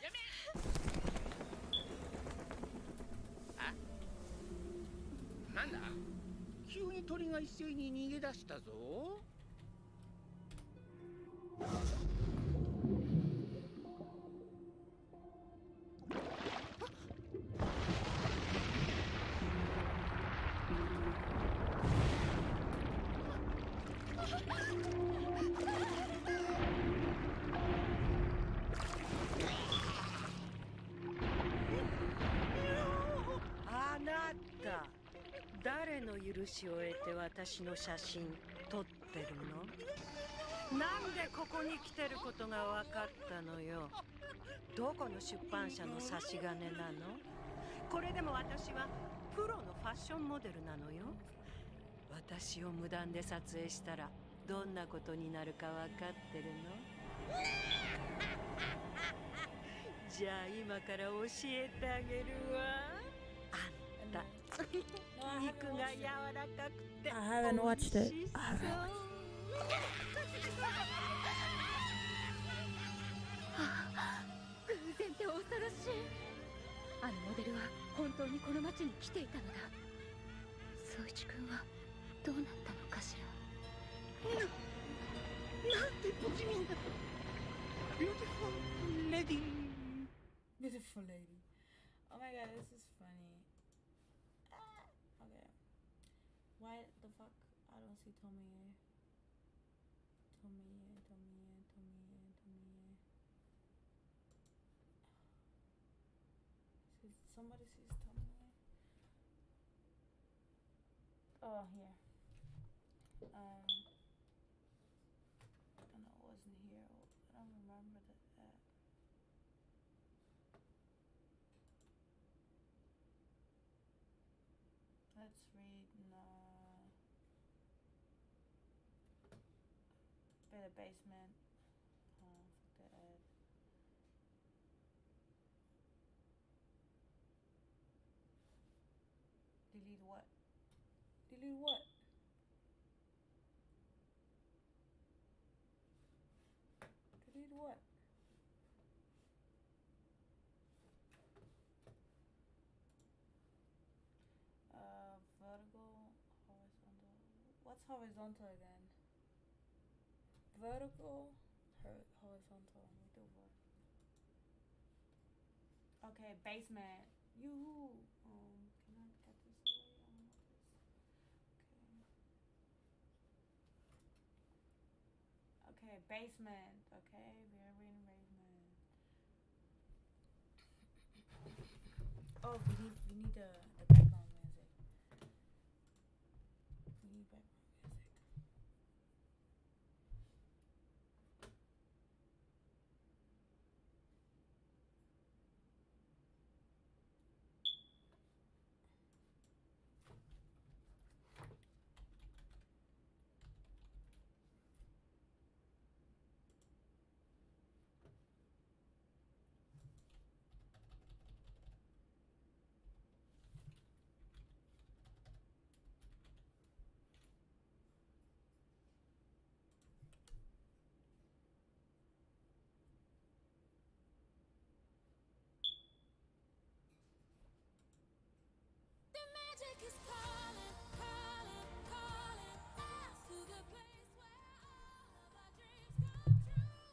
やめ。なんだ？急に鳥が一斉に逃げ出したぞ。あなた。誰の許しを得て私の写真撮ってるの？なんでここに来てることが分かったのよ。どこの出版社の差し金なの？これでも私はプロのファッションモデルなのよ。私を無断で撮影したらどんなことになるか分かってるの？じゃあ今から教えてあげるわ。あんた肉が柔らかくて I haven't watched it. 美味しそう。偶然って恐ろしい。あのモデルは本当にこの町に来ていたのだ。宗一君はどうなったのかしら。なんて不気味な Beautiful lady. Beautiful lady. Oh my god, this is funny. Okay. Why the fuck I don't see Tomie? Tomie. Somebody sees Tomie. Oh, here. I know it wasn't here. I don't remember that. Let's read by the basement. Oh, fuck the ad. Delete what? Delete what? Delete what? Vertical, horizontal. What's horizontal again? Vertical, horizontal. We do vertical. Okay, basement. Yoo-hoo. Can I get this away? I want this. Okay. Okay, basement. Okay, we're in basement. Oh, we need the background music. We need background music.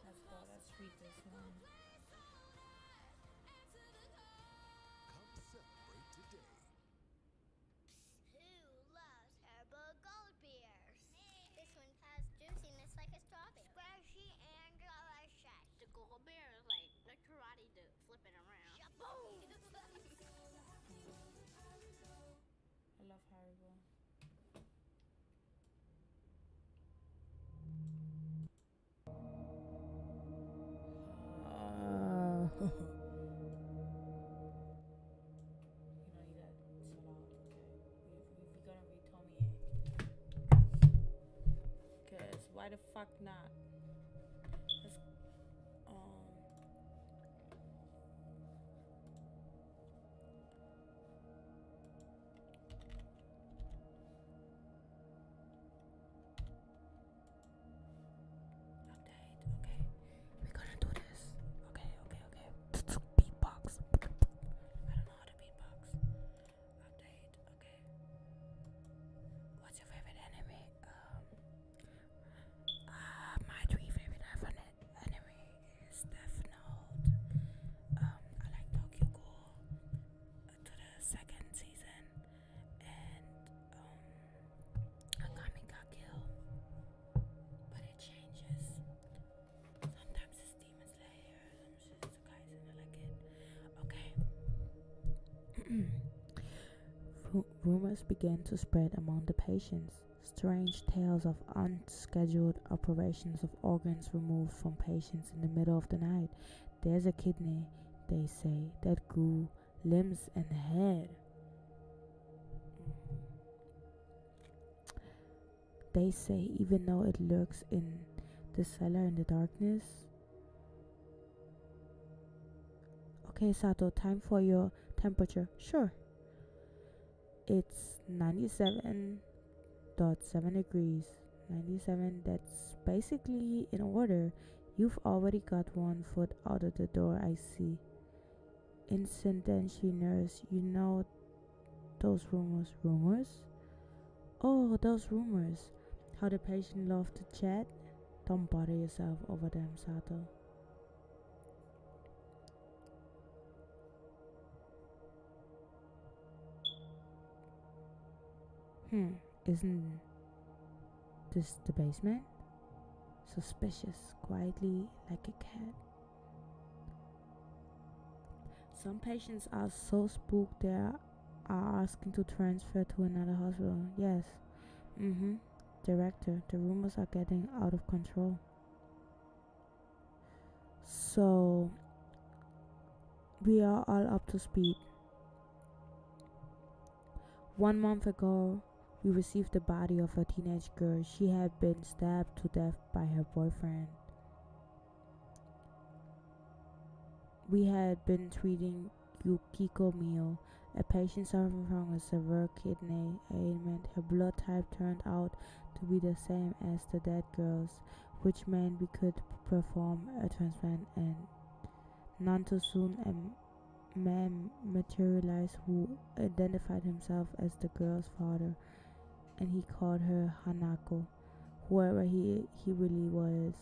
Let's go, let's read this one. Who loves herbal gold beers? This one has juiciness like a strawberry. Squishy and delicious. The gold bear is like the karate do, flipping around. Shaboom! I love Haribo. Why the fuck not? Let's, update. Okay, we're gonna do this. Okay. Beatbox. I don't know how to beatbox. Update. Okay. What's your favorite anime? My three favorite anime is Death Note. I like Tokyo Ghoul to the second season, and Akame ga Kill. But it changes. Sometimes it's Demon Slayer, sometimes it's Kaisen. I like it. Okay. Rumors began to spread among the patients. Strange tales of unscheduled operations of organs removed from patients in the middle of the night. There's a kidney, they say, that grew limbs and head. They say even though it lurks in the cellar in the darkness, Okay, Sato, time for your temperature. Sure. It's 97.7 degrees. 97, that's basically in order. You've already got one foot out of the door, I see. Incidental nurse, you know those rumors. Rumors? Oh, those rumors. How the patient loved to chat. Don't bother yourself over them, Sato. Isn't this the basement? Suspicious, quietly like a cat. Some patients are so spooked they are asking to transfer to another hospital. Yes. Director, the rumors are getting out of control. So, we are all up to speed. 1 month ago, we received the body of a teenage girl. She had been stabbed to death by her boyfriend. We had been treating Yukiko Mio, a patient suffering from a severe kidney ailment. Her blood type turned out to be the same as the dead girl's, which meant we could perform a transplant, and none too soon a man materialized who identified himself as the girl's father, and he called her Hanako, whoever he really was.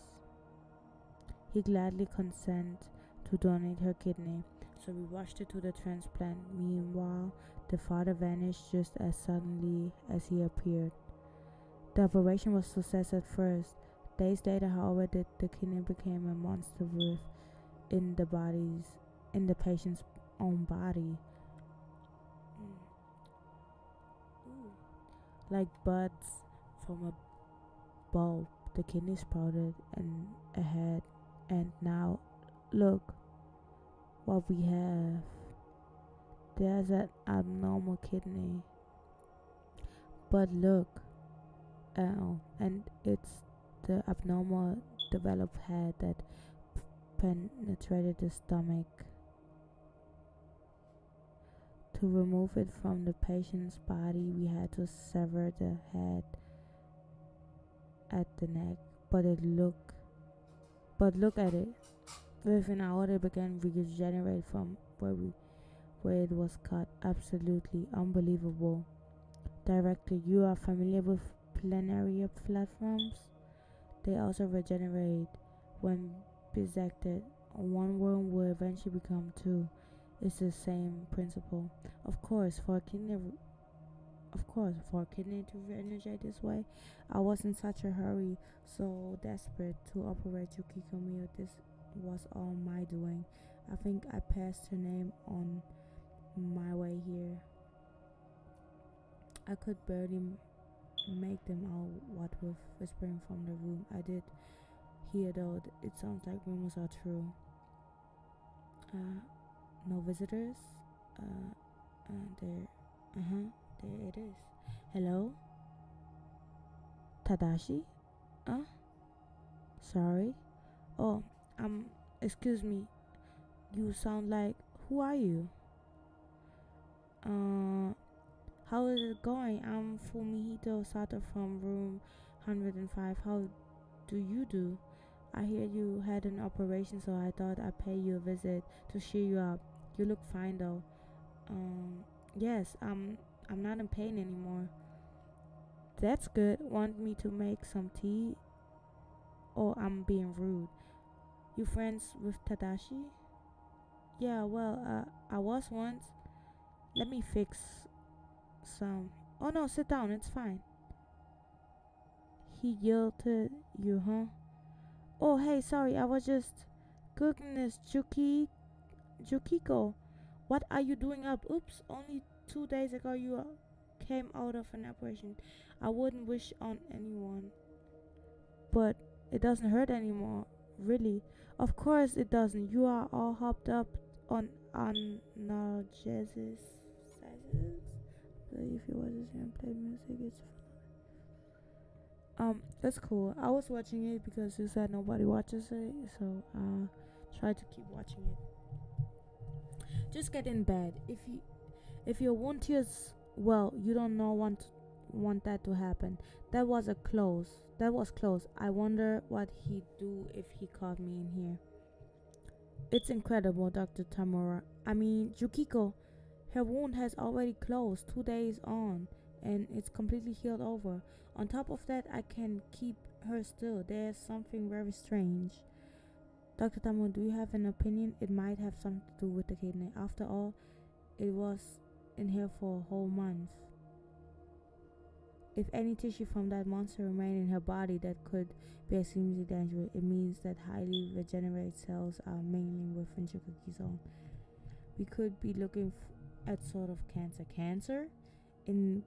He gladly consented to donate her kidney, so we rushed her to the transplant. Meanwhile, the father vanished just as suddenly as he appeared. The operation was a success at first. Days later, however, the kidney became a monster within the patient's own body. Like buds from a bulb, the kidney sprouted and ahead, and now look what we have. There's an abnormal kidney. But look, and it's the abnormal developed head that penetrated the stomach. To remove it from the patient's body, we had to sever the head at the neck. But look at it. Within an hour, it began to regenerate from where it was cut. Absolutely unbelievable. Director, you are familiar with planaria platforms? They also regenerate when bisected. One worm will eventually become two. It's the same principle. Of course, for a kidney to re-energize this way, I was in such a hurry, so desperate to operate Yukiko Mio. This was all my doing. I think I passed her name on my way here. I could barely make them out what with whispering from the room. I did hear though, it sounds like rumors are true. No visitors? There it is. Hello? Tadashi? Sorry? Oh, excuse me. You sound like, who are you? How is it going? I'm Fumihito Sato from room 105. How do you do? I hear you had an operation, so I thought I'd pay you a visit to cheer you up. You look fine though. Yes, I'm not in pain anymore. That's good. Want me to make some tea? Or I'm being rude. You friends with Tadashi? Yeah, well, I was once. Let me fix some. Oh no, sit down, it's fine. He yelled to you, huh? Oh, hey, sorry, I was just... Goodness, Yukiko, what are you doing up? Oops, only 2 days ago you came out of an operation. I wouldn't wish on anyone. But it doesn't hurt anymore, really. Of course it doesn't. You are all hopped up on analgesics. If you watch this and play music, it's that's cool. I was watching it because you said nobody watches it, so tried to keep watching it. Just get in bed. If your wound heals well, you don't know want that to happen. That was close. I wonder what he'd do if he caught me in here. It's incredible, Dr. Tamura. I mean, Yukiko, her wound has already closed 2 days on, and it's completely healed over. On top of that, I can keep her still. There's something very strange. Dr. Tamura, do you have an opinion? It might have something to do with the kidney. After all, it was in here for a whole month. If any tissue from that monster remained in her body, that could be extremely dangerous. It means that highly regenerated cells are mingling within Yukiki's own. We could be looking at sort of cancer. Cancer? In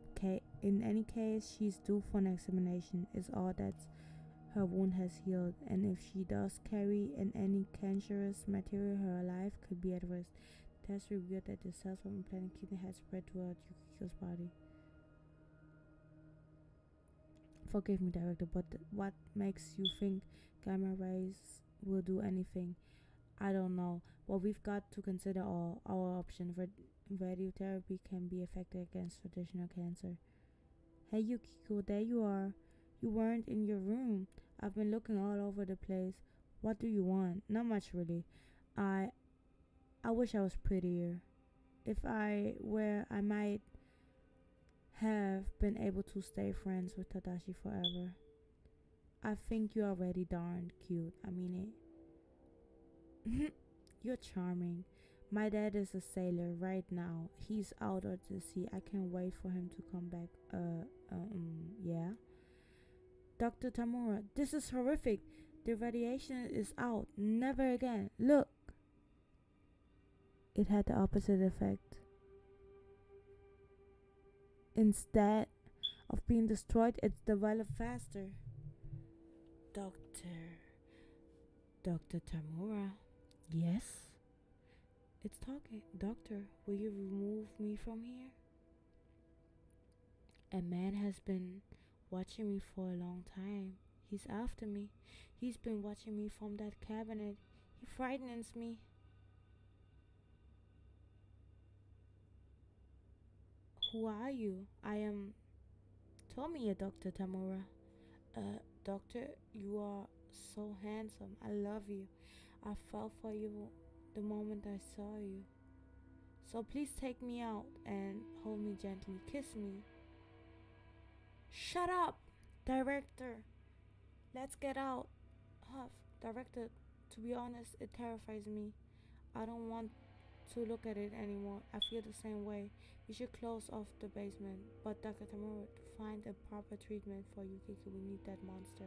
any case, she's due for an examination. It's all that her wound has healed, and if she does carry any cancerous material, her life could be at risk. Tests revealed that the cells from implanted kidney had spread throughout Yukiko's body. Forgive me, director, but what makes you think gamma rays will do anything? I don't know. Well, we've got to consider all our options. Radiotherapy can be effective against traditional cancer. Hey, Yukiko, there you are. You weren't in your room. I've been looking all over the place. What do you want? Not much, really. I wish I was prettier. If I were, I might have been able to stay friends with Tadashi forever. I think you're already darn cute. I mean it. You're charming. My dad is a sailor right now. He's out at the sea. I can't wait for him to come back. Yeah. Dr. Tamura, this is horrific. The radiation is out. Never again. Look. It had the opposite effect. Instead of being destroyed, it's developed faster. Dr. Tamura. Yes? It's talking. Doctor, will you remove me from here? A man has been watching me for a long time. He's after me. He's been watching me from that cabinet. He frightens me. Who are you? I am Tomiya, Dr. Tamura. Doctor, you are so handsome. I love you. I fell for you the moment I saw you. So please take me out and hold me gently. Kiss me. Shut up, director. Let's get out. Huff, director, to be honest, it terrifies me. I don't want to look at it anymore. I feel the same way. We should close off the basement. But Dr. Tamura, to find a proper treatment for Yukiko, we need that monster.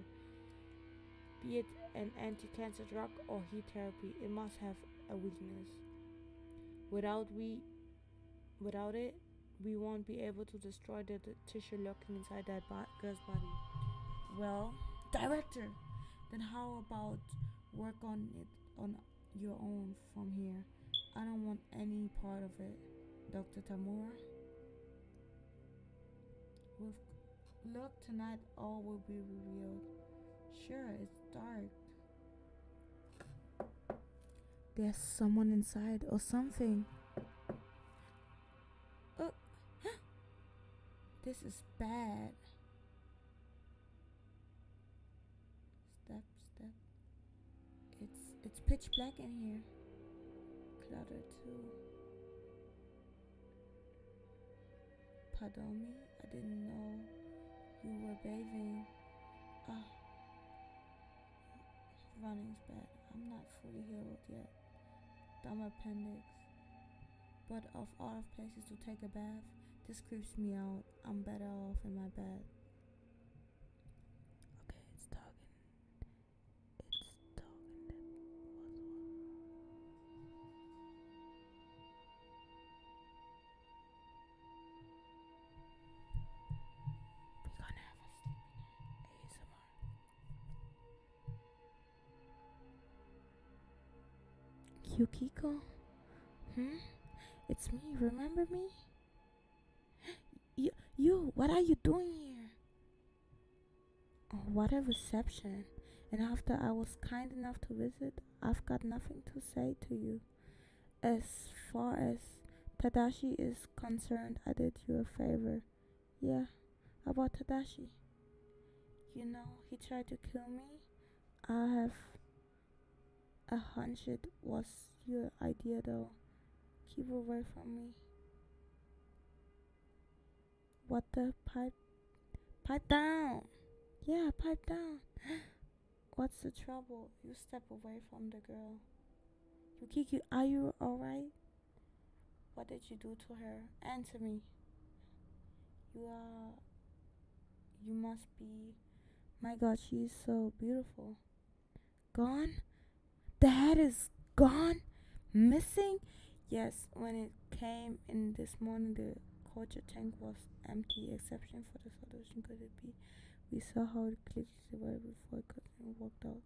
Be it an anti-cancer drug or heat therapy, it must have a weakness. Without it, we won't be able to destroy the tissue lurking inside that girl's body. Well, director, then how about work on it on your own from here? I don't want any part of it. Dr. Tamura? With luck tonight, all will be revealed. Sure, it's dark. There's someone inside or something. Oh, this is bad. Step. It's pitch black in here. Cluttered too. Pardon me, I didn't know you were bathing. Running's bad. I'm not fully healed yet. Dumb appendix. But of all places to take a bath, this creeps me out. I'm better off in my bed. Okay, it's talking. We're gonna have a sleeping ASMR. Yukiko? It's me, remember me? You, what are you doing here? Oh, what a reception. And after I was kind enough to visit, I've got nothing to say to you. as far as Tadashi is concerned, I did you a favor. Yeah, about Tadashi. You know, he tried to kill me. I have a hunch it was your idea though. Keep away from me. What the pipe? Pipe down! Yeah, pipe down! What's the trouble? You step away from the girl. Yukiko, are you alright? What did you do to her? Answer me. You must be. My god, she's so beautiful. Gone? The head is gone? Missing? Yes, when it came in this morning, the culture tank was empty, exception for the solution. Could it be? We saw how it clicked right before it worked out.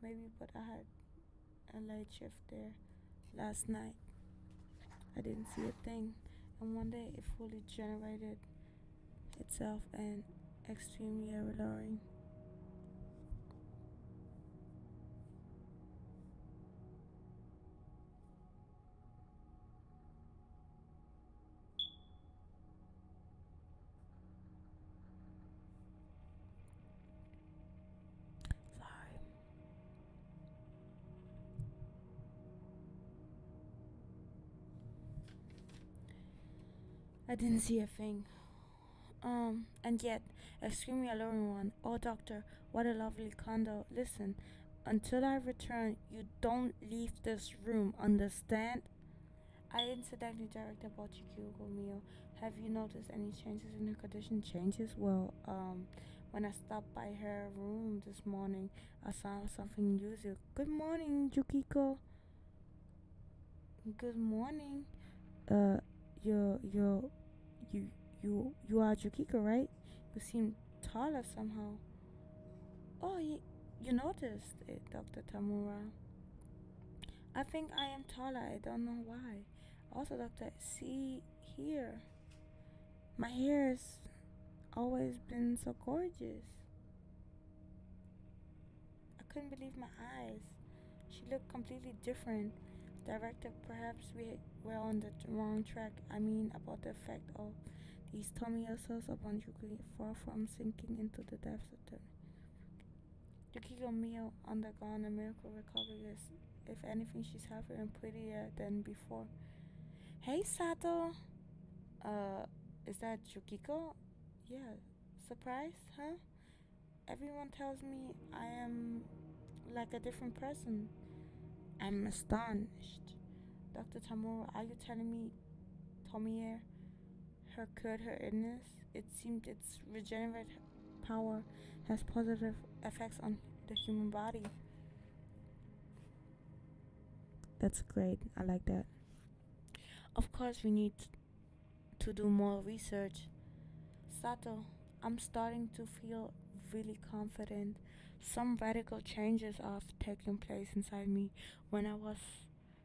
Maybe, but I had a late shift there last night. I didn't see a thing, and one day it fully generated itself and extremely alluring. I didn't see a thing. And yet, extremely alluring one. Oh, doctor, what a lovely condo. Listen, until I return, you don't leave this room, understand? I incidentally directed about Yukiko Mio. Have you noticed any changes in her condition? Changes? Well, when I stopped by her room this morning, I saw something unusual. Good morning, Yukiko. Good morning. You are Yukiko, right? You seem taller somehow. Oh, you noticed it, Dr. Tamura. I think I am taller. I don't know why. Also, doctor, see here. My hair's always been so gorgeous. I couldn't believe my eyes. She looked completely different. Director, perhaps we were on the wrong track. I mean, about the effect of these Tomiya cells upon Yuki, far from sinking into the depths of the Yukiko Mio undergone a miracle recovery. If anything, she's healthier and prettier than before. Hey, Sato. Is that Yukiko? Yeah. Surprised, huh? Everyone tells me I am like a different person. I'm astonished. Dr. Tamura, are you telling me Tomiya her cured her illness? It seemed its regenerative power has positive effects on the human body. That's great. I like that. Of course, we need to do more research. Sato, I'm starting to feel really confident. Some radical changes have taken place inside me. When I was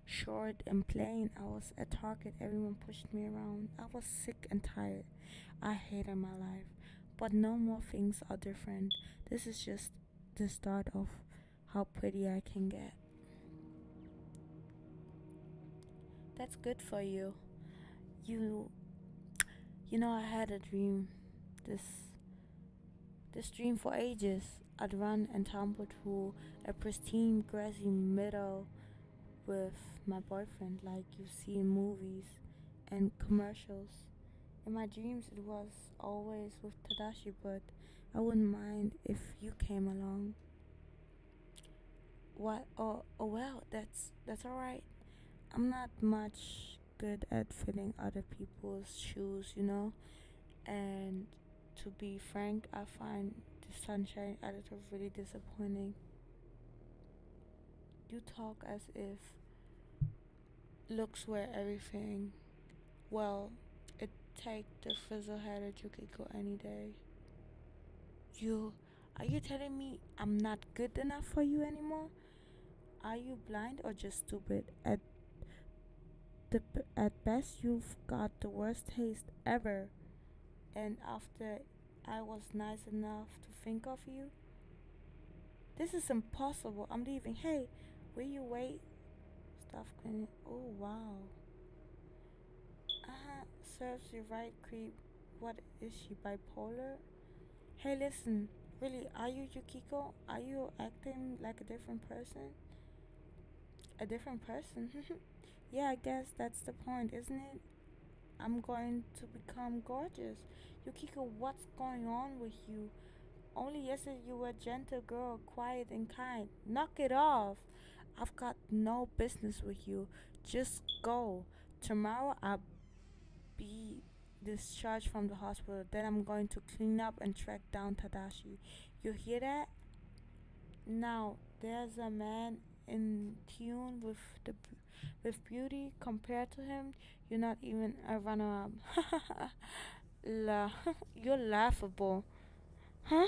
short and plain, I was a target. Everyone pushed me around. I was sick and tired. I hated my life. But no more things are different. This is just the start of how pretty I can get. That's good for you. You know, I had a dream. This dream for ages. I'd run and tumble through a pristine grassy meadow with my boyfriend, like you see in movies and commercials. In my dreams, it was always with Tadashi, but I wouldn't mind if you came along. What? Oh well, that's alright. I'm not much good at filling other people's shoes, you know. And to be frank, I find the Sunshine editor really disappointing. You talk as if looks were everything. Well, it take the fizzle-headed Yukiko any day. Are you telling me I'm not good enough for you anymore? Are you blind or just stupid? At best, you've got the worst taste ever. And after I was nice enough to think of you, this is impossible. I'm leaving. Hey, will you wait? Stuff cleaning. Oh wow. Serves you right, creep. What is she, bipolar? Hey, listen. Really, are you Yukiko? Are you acting like a different person? A different person? Yeah, I guess that's the point, isn't it? I'm going to become gorgeous. Yukiko, what's going on with you? Only yesterday you were a gentle girl, quiet and kind. Knock it off. I've got no business with you. Just go. Tomorrow I'll be discharged from the hospital. Then I'm going to clean up and track down Tadashi. You hear that? Now, there's a man in tune with with beauty. Compared to him, you're not even a runner-up. You're laughable. Huh?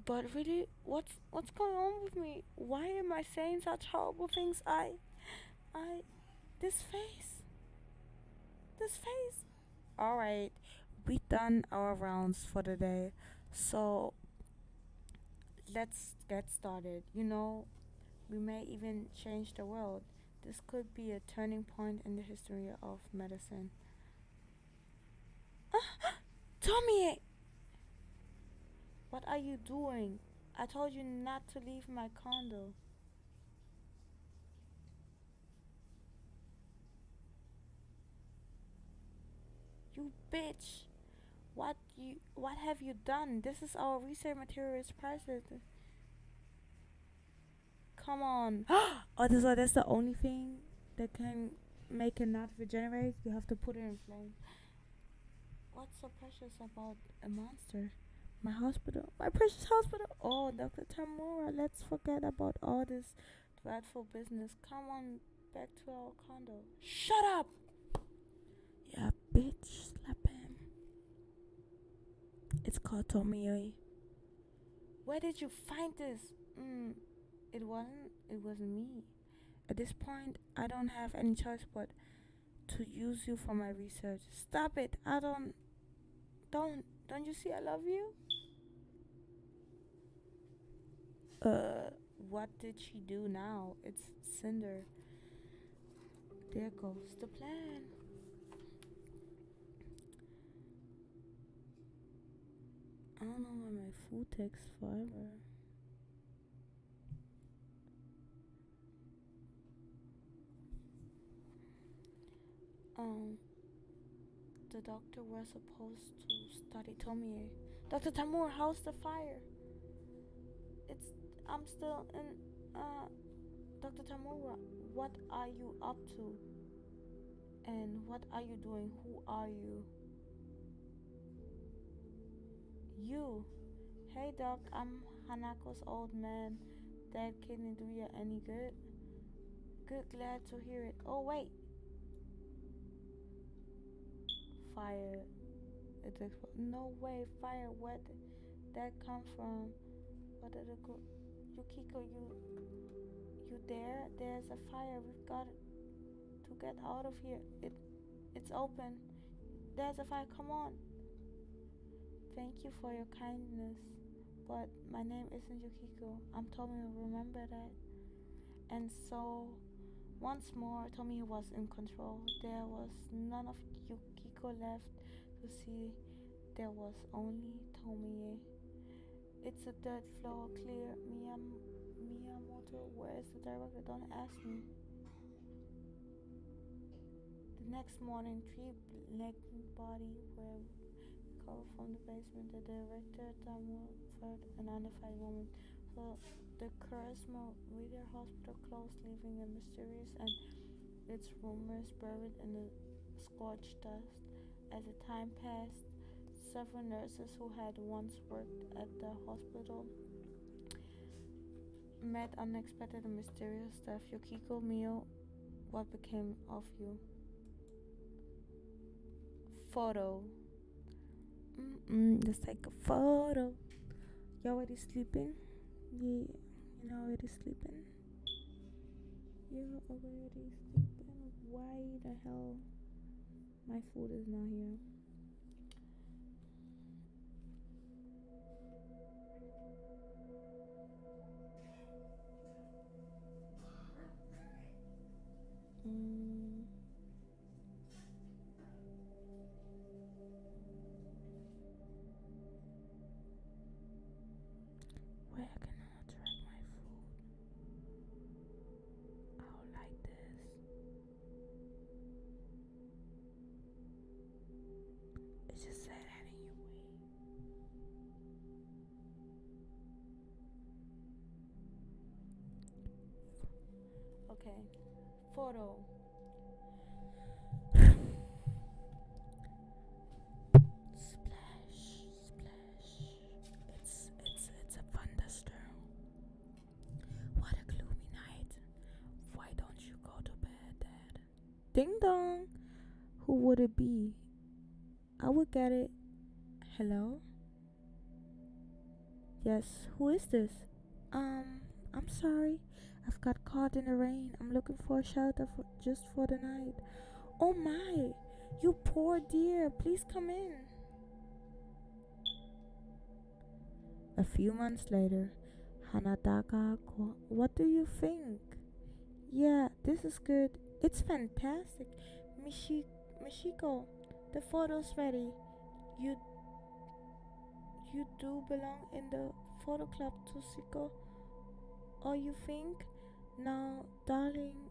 But really, what's going on with me? Why am I saying such horrible things? This face. This face. Alright, we done our rounds for the day. So let's get started. You know, we may even change the world. This could be a turning point in the history of medicine. Tomie! What are you doing? I told you not to leave my condo. You bitch! What have you done? This is our research materials priceless. Come on. Oh, that's the only thing that can make it not regenerate. You have to put it in flames. What's so precious about a monster? My hospital. My precious hospital. Oh, Dr. Tamura, let's forget about all this dreadful business. Come on back to our condo. Shut up! Yeah, bitch. Slap him. It's called Tomie. Where did you find this? It wasn't me. At this point, I don't have any choice but to use you for my research. Stop it. Don't you see I love you? What did she do now? It's Cinder. There goes the plan. I don't know why my food takes forever. The doctor was supposed to study Tomie. Dr. Tamura, how's the fire? I'm still in, Dr. Tamura, what are you up to? And what are you doing? Who are you? You. Hey doc, I'm Hanako's old man. That kidney do you any good? Good, glad to hear it. Oh wait. Fire. No way, fire. Where did that come from? What did it go? Yukiko, you there? There's a fire. We've got to get out of here. It's open. There's a fire. Come on. Thank you for your kindness, but my name isn't Yukiko. I'm Tomie. Remember that. And so, once more, Tomie was in control. There was none of Yukiko left to see. There was only Tomie. It's a third floor, clear. Miyamoto, where is the director? Don't ask me. The next morning, 3 bodies were recovered from the basement. The director, Tamura, an undefined woman. So the Charisma Reader Hospital closed, leaving a mysterious and its rumors buried in the scorched dust. As the time passed, several nurses who had once worked at the hospital met unexpected and mysterious death. Yukiko, Mio, what became of you? Photo. Let's take a photo. You already sleeping? Yeah, you're already sleeping. You're already sleeping. Why the hell my food is not here? just said that in your way. Okay. Photo. Splash, splash. It's a thunderstorm. What a gloomy night. Why don't you go to bed, Dad? Ding dong. Who would it be? I would get it. Hello? Yes, who is this? I'm sorry. I've got caught in the rain. I'm looking for a shelter just for the night. Oh my, you poor dear. Please come in. A few months later, Hanadaka, what do you think? Yeah, this is good. It's fantastic. Mishiko, the photo's ready. You do belong in the photo club, Toshiko. Oh, you think? Now, darling,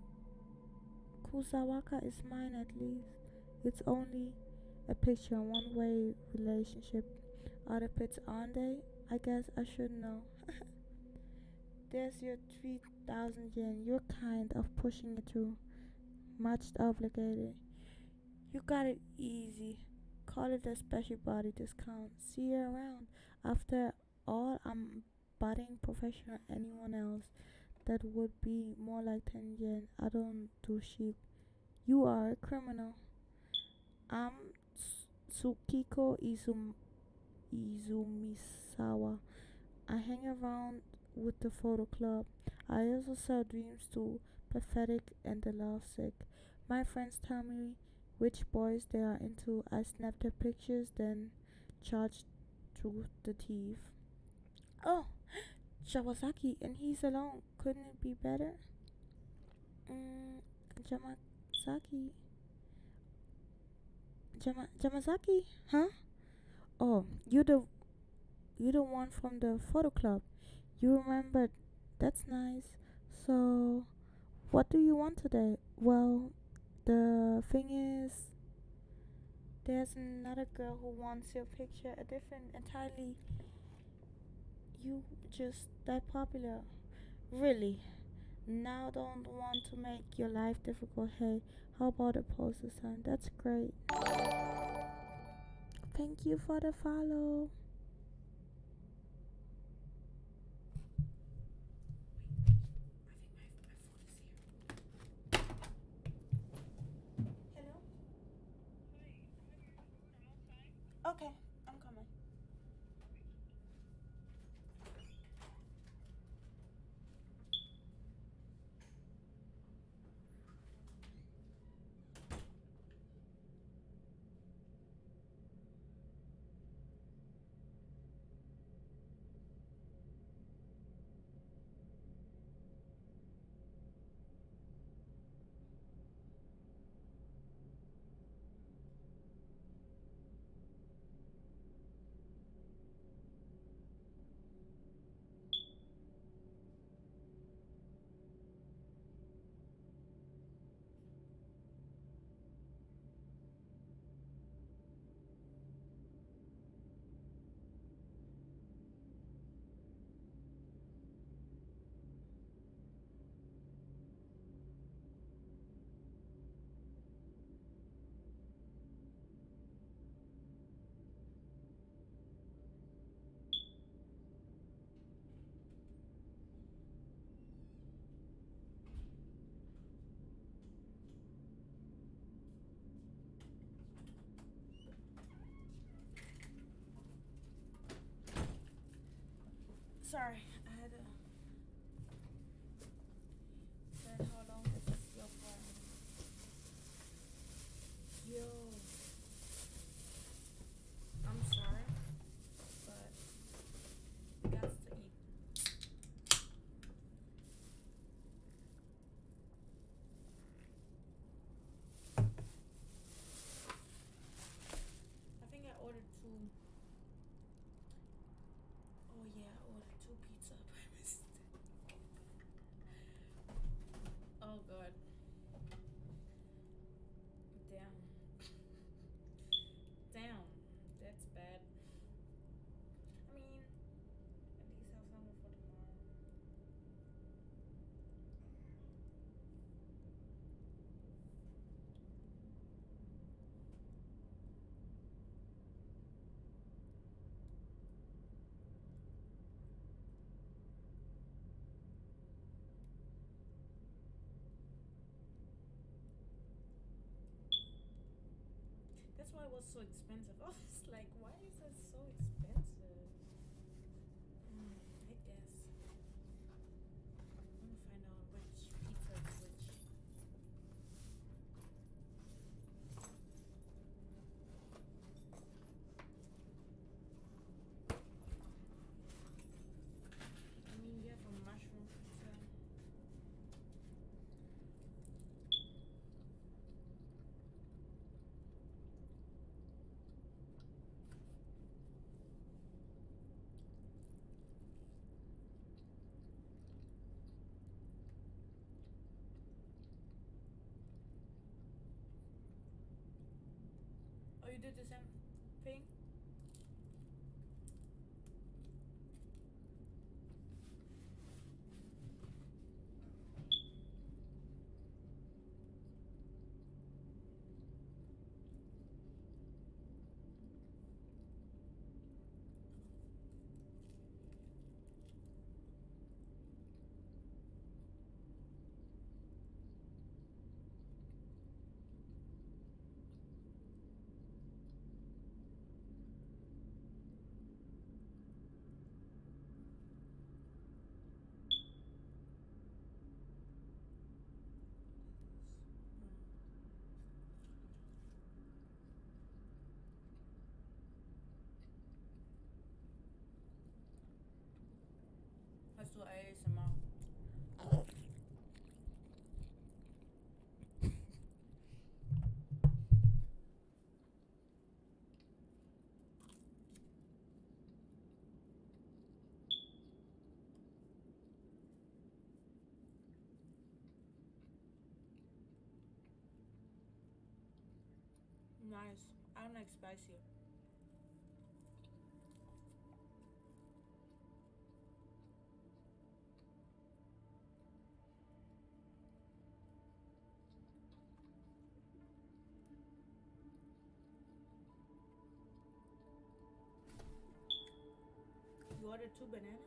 Kusawaka is mine at least. It's only a picture, one-way relationship. Other pits, aren't they? I guess I should know. There's your 3,000 yen. You're kind of pushing it through. Much obligated. You got it easy. Call it a special body discount. See you around. After all, I'm budding professional. Anyone else, that would be more like 10 yen. I don't do sheep. You are a criminal. I'm Tsukiko Izumisawa. I hang around with the photo club. I also sell dreams to pathetic and the lovesick. My friends tell me which boys they are into. I snap their pictures, then charge to the thief. Oh, Shawasaki, and he's alone. Couldn't it be better? Jamasaki. Jamasaki? Huh? Oh, you're the one from the photo club. You remembered. That's nice. So, what do you want today? Well, the thing is, there's another girl who wants your picture. A different, entirely. You just that popular. Really? Now don't want to make your life difficult. Hey, how about a poster sign? That's great. Thank you for the follow. Hello? Okay, I'm coming. Sorry, I had to. Dad, how long is this your plan? Yo. I'm sorry, but we got to eat. I think I ordered two. Oh yeah, I ordered 2 pizza. thought it was so expensive. I was like, why is it so expensive? I guess. I'm gonna find out which pizza is which. I mean, you have a mushroom pizza. Oh, you did the same thing? Let's do ASMR. Nice. I don't like spicy. You ordered 2 bananas?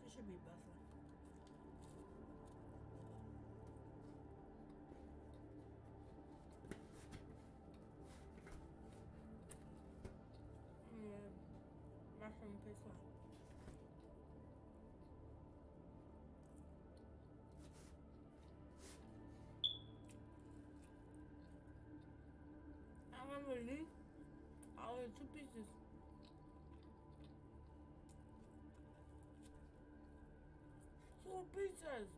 This should be buffalo. Yeah, mushroom pizza. I want to leave. I ordered 2 pieces. Two pizzas.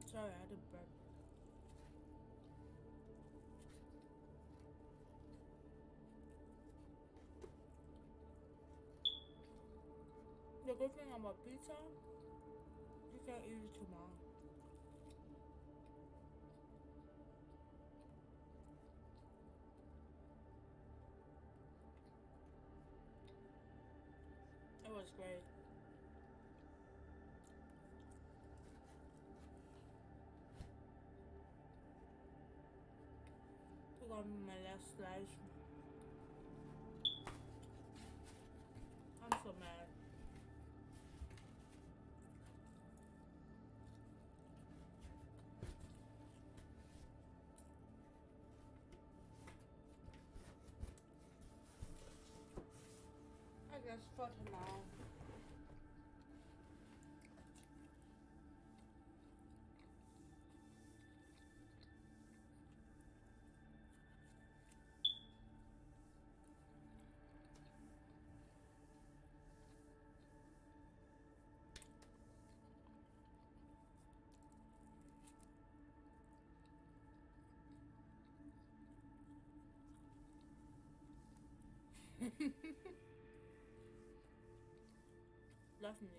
Sorry, I had a burp. The good thing about pizza, you can eat it tomorrow. It was great. gonna be my last slice. I'm so mad. I guess for now. Love me.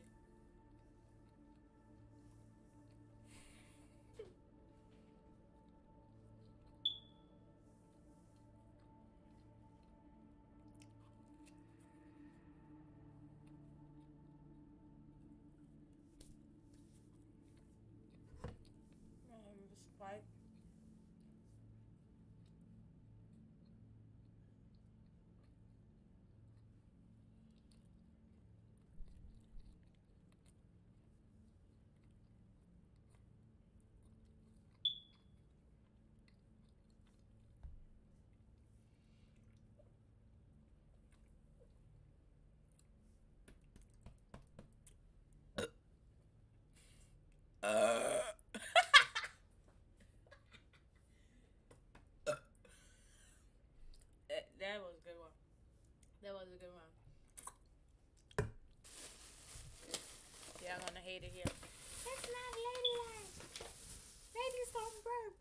Sprite. That was a good one. That was a good one. Yeah, I'm gonna hate it here. It's not ladylike. Ladies don't burp.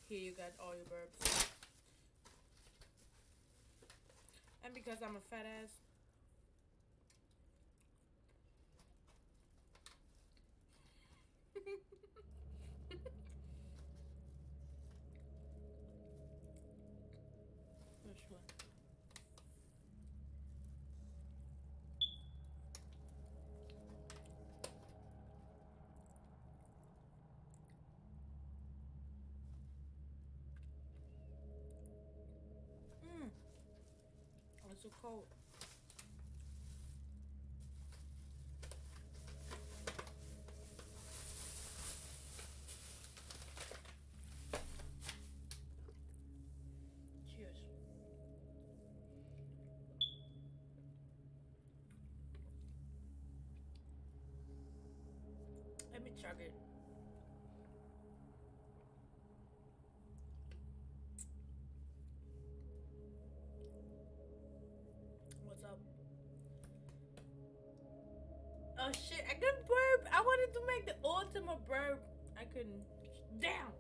Here you got all your burps. And because I'm a fat ass. Which one? It's so cold. Cheers. Let me chug it. What's up? Oh shit, I couldn't burp. I wanted to make the ultimate burp. I couldn't. Damn.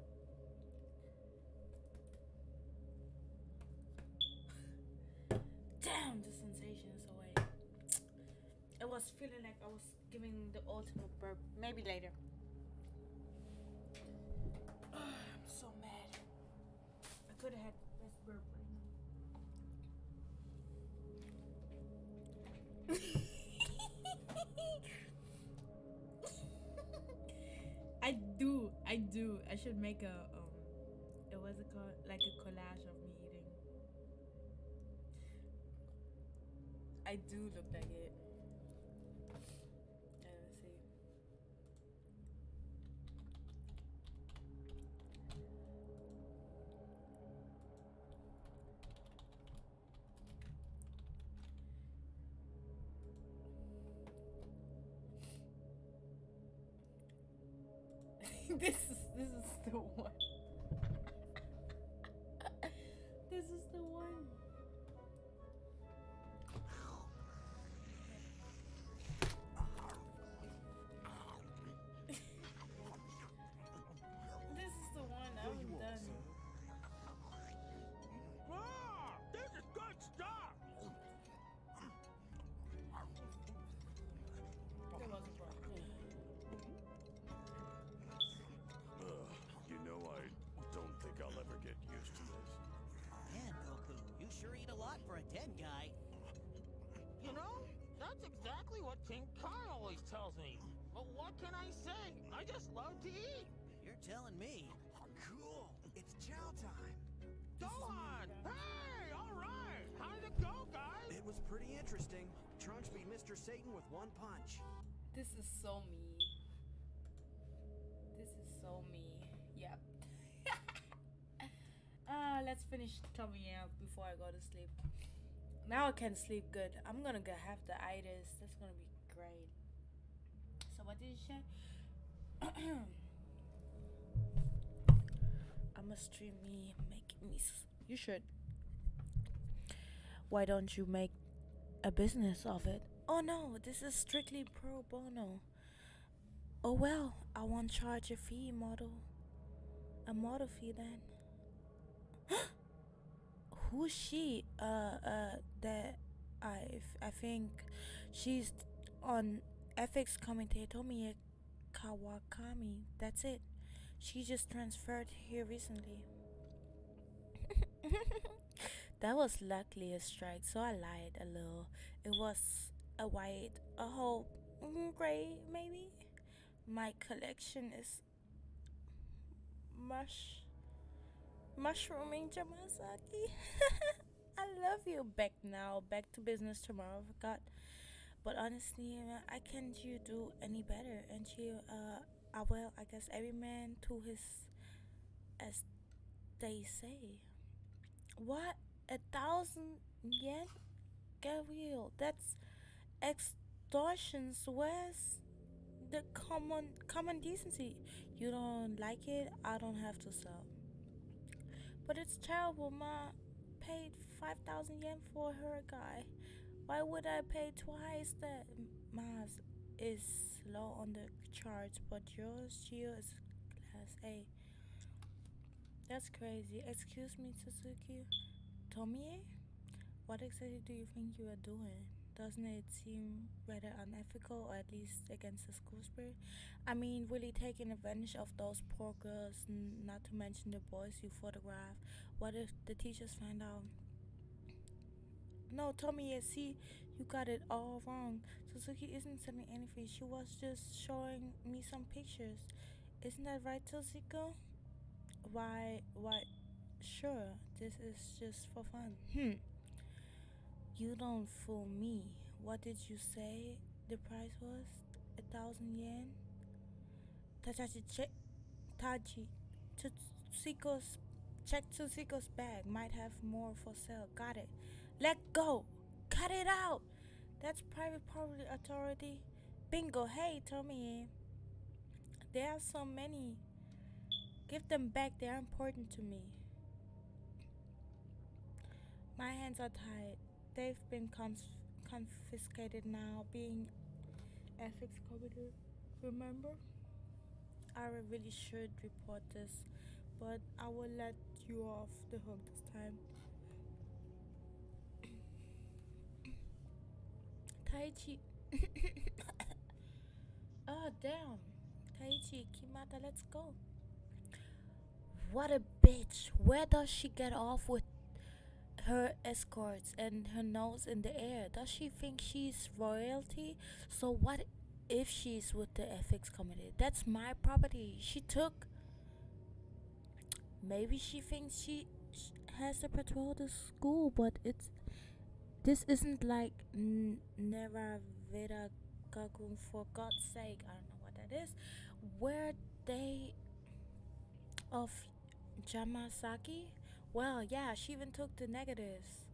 Damn, the sensation is away. I was feeling like I was giving the ultimate burp. Maybe later. I'm so mad. I could have had the best burp right now. I do. I should make a what's it called? Like a collage of me eating. I do look like it. Let's see. This is the one. This is the one. This is the one. I'm done. Ah, this is good stuff. That wasn't wrong. You know, I don't think I'll ever get used to this. Man, Goku, you sure eat a lot for a dead guy. You know, that's exactly what King Kai always tells me. But what can I say? I just love to eat. You're telling me. pretty interesting. Trunks beat Mr. Satan with one punch. This is so me. This is so me. Yep. Let's finish Tommy out before I go to sleep. Now I can sleep good. I'm gonna have the itis. That's gonna be great. So what did you say? I'ma stream me making me. You should. Why don't you make a business of it? Oh no, this is strictly pro bono. Oh well, I won't charge a fee, model. A model fee then. Who's she? That I think she's on FX commentator Tomoe Kawakami. That's it. She just transferred here recently. That was luckily a strike, so I lied a little. It was a whole gray maybe. My collection is mushrooming Jamasaki. I love you. Back now, back to business tomorrow. I forgot. But honestly, I can't you do any better. And she, well, I guess every man to his, as they say. What? 1,000 yen? Get real. That's extortions. Where's the common decency? You don't like it? I don't have to sell. But it's terrible. Ma paid 5,000 yen for her guy. Why would I pay twice that? Ma's is low on the charts, but yours, Gio, is class A. That's crazy. Excuse me, Suzuki. Tomie? What exactly do you think you are doing? Doesn't it seem rather unethical, or at least against the school spirit? I mean, really taking advantage of those poor girls, not to mention the boys you photograph. What if the teachers find out? No, Tomie, see, you got it all wrong. Suzuki isn't sending anything. She was just showing me some pictures. Isn't that right, Toshiko? Why, sure, this is just for fun. You don't fool me. What did you say the price was? 1,000 yen? Check Tsuchiko's bag. Might have more for sale. Got it. Let go. Cut it out. That's private property authority. Bingo. Hey, Tomie. There are so many. Give them back. They are important to me. My hands are tied. They've been confiscated now, being ethics committee. Remember? I really should report this, but I will let you off the hook this time. Taichi. Oh, damn. Taichi, Kimata, let's go. What a bitch. Where does she get off with her escorts and her nose in the air? Does she think she's royalty? So what if she's with the ethics committee? That's my property. She took. Maybe she thinks she has to patrol the school, but this isn't like Neraveda Gakun, for God's sake. I don't know what that is. Were they of Jamasaki? Well, yeah, she even took the negatives.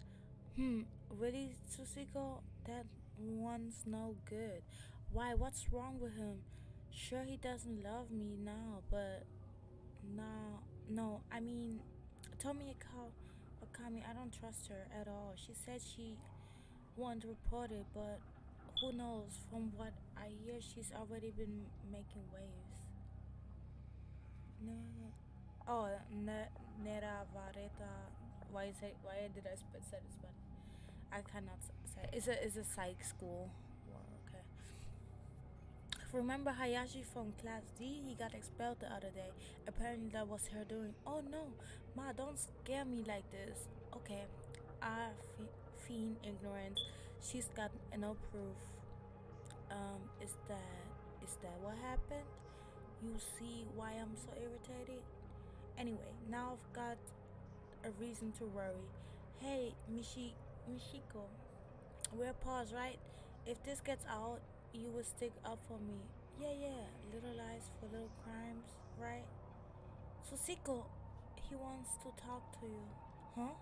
Really, Tsuchiko? That one's no good. Why? What's wrong with him? Sure, he doesn't love me now, but no. I mean, Tomie Wakami, I don't trust her at all. She said she won't report it, but who knows? From what I hear, she's already been making waves. No. Oh, Nera Vareta. Why did I say this? But I cannot say. It's a psych school. Well, okay. Remember Hayashi from Class D? He got expelled the other day. Apparently that was her doing. Oh no, Ma, don't scare me like this. Okay, I fiend ignorance. She's got no proof. Is that what happened? You see why I'm so irritated? Anyway, now I've got a reason to worry. Hey, Michiko. We're paused, right? If this gets out, you will stick up for me. Yeah. Little lies for little crimes, right? Susiko, he wants to talk to you. Huh?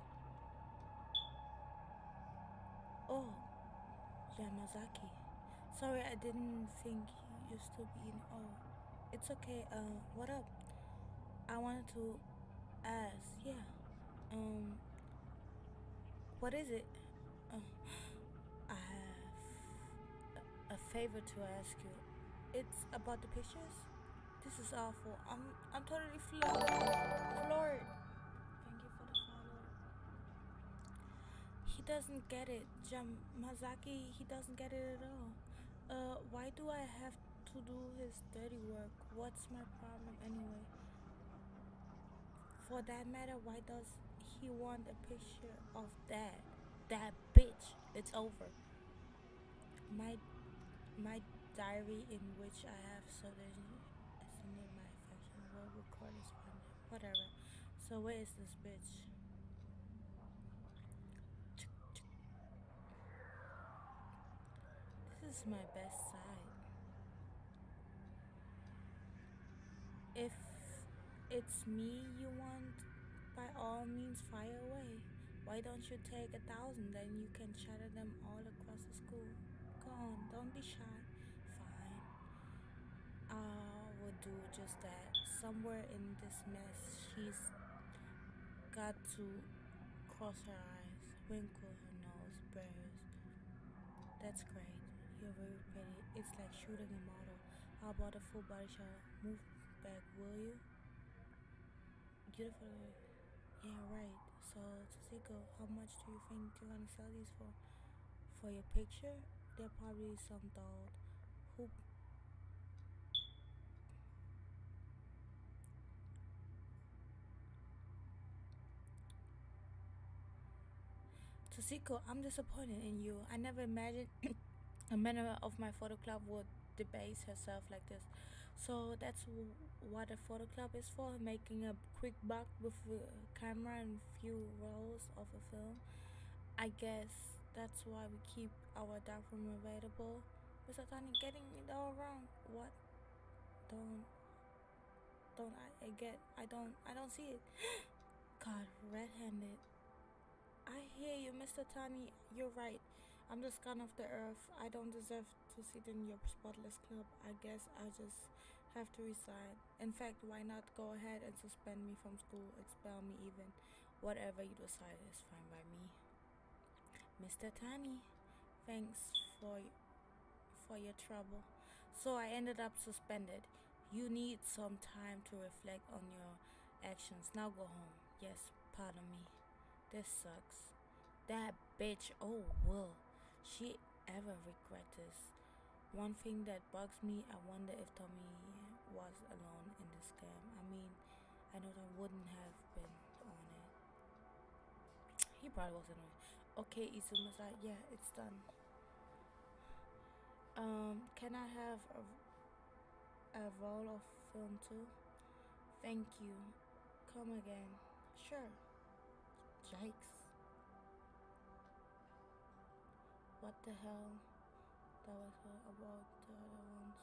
Oh, Yamazaki. Sorry, I didn't think you used to be in. Oh, it's okay. What up? I wanted to ask. Yeah. What is it? I have a favor to ask you. It's about the pictures. This is awful. I'm totally floored. Thank you for the follow. He doesn't get it, Yamazaki. He doesn't get it at all. Why do I have to do his dirty work? What's my problem anyway? For that matter, why does he want a picture of that bitch? It's over. My diary in which I have certain estimated my affection will correspond. Whatever. So where is this bitch? This is my best side. If it's me you want, by all means fire away. Why don't you take 1,000, then you can shatter them all across the school. Go on, don't be shy. Fine. I will do just that. Somewhere in this mess, she's got to cross her eyes, winkle her nose, bears. That's great. You're very pretty. It's like shooting a model. How about a full body shot? Move back, will you? Beautiful. Yeah, right. So, Tsuchiko, how much do you think you're gonna sell these for? For your picture? They're probably some doll who. Tsuchiko, I'm disappointed in you. I never imagined a member of my photo club would debase herself like this. So that's what a photo club is for, making a quick buck with a camera and few rolls of a film. I guess that's why we keep our dark room available. Mr. Tani, getting it all wrong. What? I don't see it. God, red-handed. I hear you, Mr. Tani. You're right. I'm the scum of the earth. I don't deserve to sit in your spotless club. I guess I just have to resign. In fact, why not go ahead and suspend me from school, expel me even. Whatever you decide is fine by me. Mr. Tani, thanks for your trouble. So I ended up suspended. You need some time to reflect on your actions. Now go home. Yes, pardon me. This sucks. That bitch, oh, will she ever regret this? One thing that bugs me, I wonder if Tommy was alone in this scam. I mean, I know that wouldn't have been on it. He probably wasn't on it. Okay, Izuma-san, yeah, it's done. Can I have a roll of film too? Thank you. Come again. Sure. Yikes. What the hell? That was about the other ones.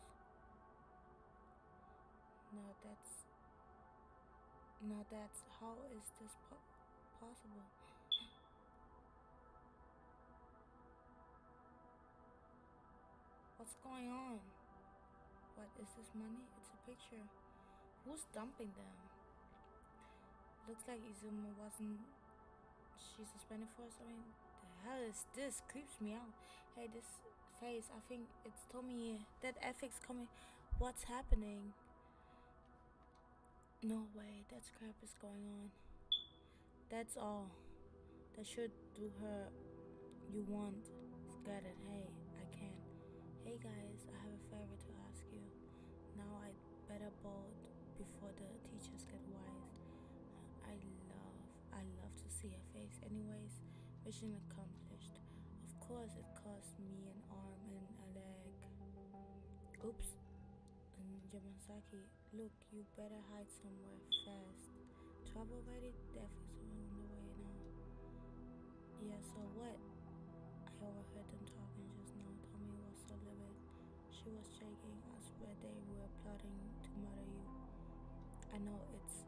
No, that's how is this possible? What's going on? What is this money? It's a picture. Who's dumping them? Looks like Izuma wasn't. She's suspended for something. The hell is this? Creeps me out. Hey, this face. I think it's Tommy. That ethics coming. What's happening? No way. That crap is going on. That's all. That should do her. You want. Scattered. Hey, I can. Hey guys, I have a favor to ask you. Now I'd better bolt before the teachers get wise. I love to see her face. Anyways, mission accomplished. Of course, it cost me an arm and a leg. Oops. Yamazaki, look, you better hide somewhere fast. Trouble ready? Death is on the way now. Yeah, so what? I I overheard them talking just now. Tommy was so livid. She was shaking. I swear they were plotting to murder you. I know it's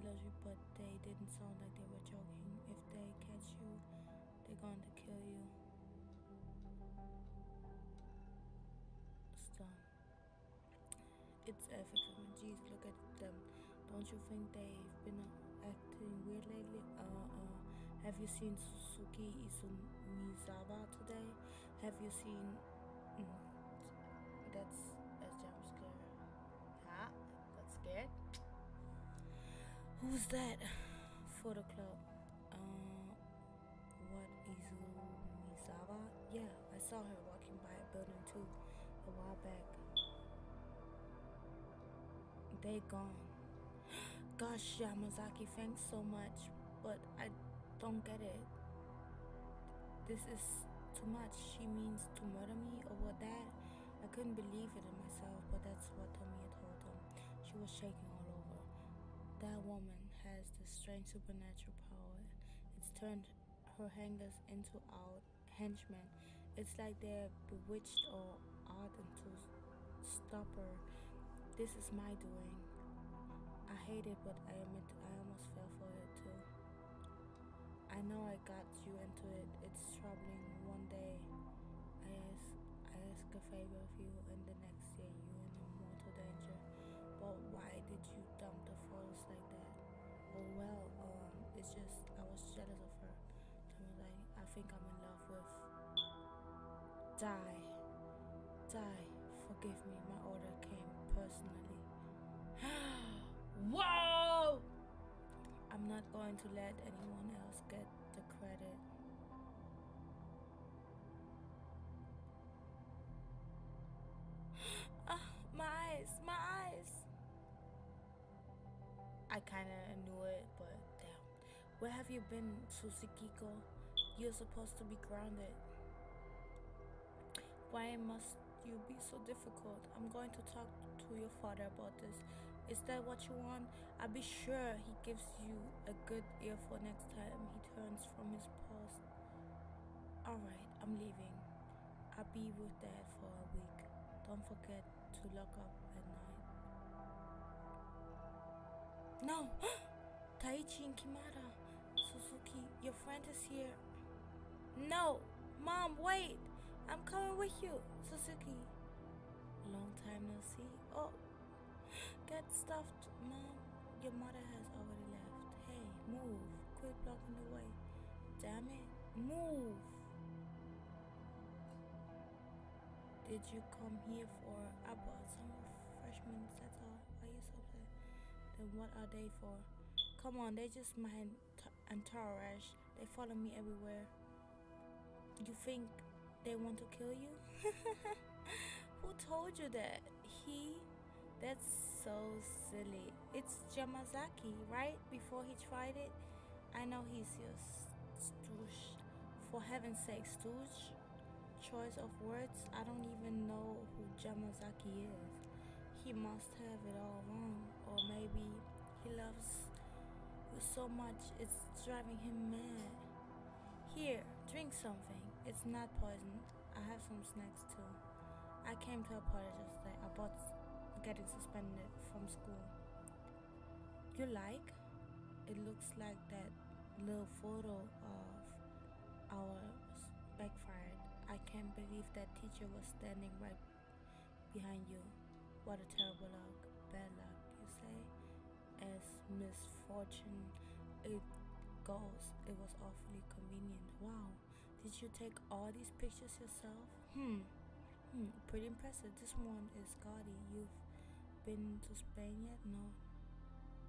logic, but they didn't sound like they were joking. If they catch you, they're going to kill you. Stop. It's ethical. Jeez, look at them. Don't you think they've been acting weird lately? Have you seen Suzuki Izumizawa today? Have you seen... That's a jump scare. Huh? That's scared? Who's that? Photo club. What, Izumizawa? Yeah, I saw her walking by a building too a while back. They gone. Gosh, Yamazaki, thanks so much, but I don't get it. This is too much. She means to murder me over that? I couldn't believe it in myself, but that's what Tamiya told them. She was shaking all over. That woman has this strange supernatural power. It's turned her hangers into our henchmen. It's like they're bewitched or ardent to stop her. This is my doing. I hate it, but I admit I almost fell for it too. I know I got you into it. It's troubling. One day I ask a favor of you, and the next day you're in mortal danger. But why did you dump the photos like that? Oh well, it's just I was jealous of her. I think I'm in love with. Die. Forgive me, my order came personally. Whoa! I'm not going to let anyone else get the credit. My eyes. I kinda knew it, but damn. Where have you been, Susukiko? You're supposed to be grounded. Why must you be so difficult? I'm going to talk to your father about this. Is that what you want? I'll be sure he gives you a good earful next time he turns from his post. Alright, I'm leaving. I'll be with Dad for a week. Don't forget to lock up at night. No! Taichi and Kimura. Suzuki, your friend is here. No! Mom, wait! I'm coming with you, Suzuki. Long time no see. Oh, get stuffed, Mom. Your mother has already left. Hey, move. Quit blocking the way. Damn it. Move. Did you come here for? I bought some refreshments, that's all. Why are you so upset? Then what are they for? Come on, they just my entourage. They follow me everywhere. You think they want to kill you? Who told you that? That's so silly. It's Yamazaki, right? Before he tried it? I know he's your stooge. For heaven's sake, stooge? Choice of words? I don't even know who Yamazaki is. He must have it all wrong. Or maybe he loves you so much it's driving him mad. Here, drink something. It's not poison. I have some snacks too. I came to apologize today about getting suspended from school. You like? It looks like that little photo of ours backfired. I can't believe that teacher was standing right behind you. What a terrible luck. Bad luck, you say? As misfortune it goes, it was awfully convenient. Wow. Did you take all these pictures yourself? Pretty impressive. This one is gaudy. You've been to Spain yet? No.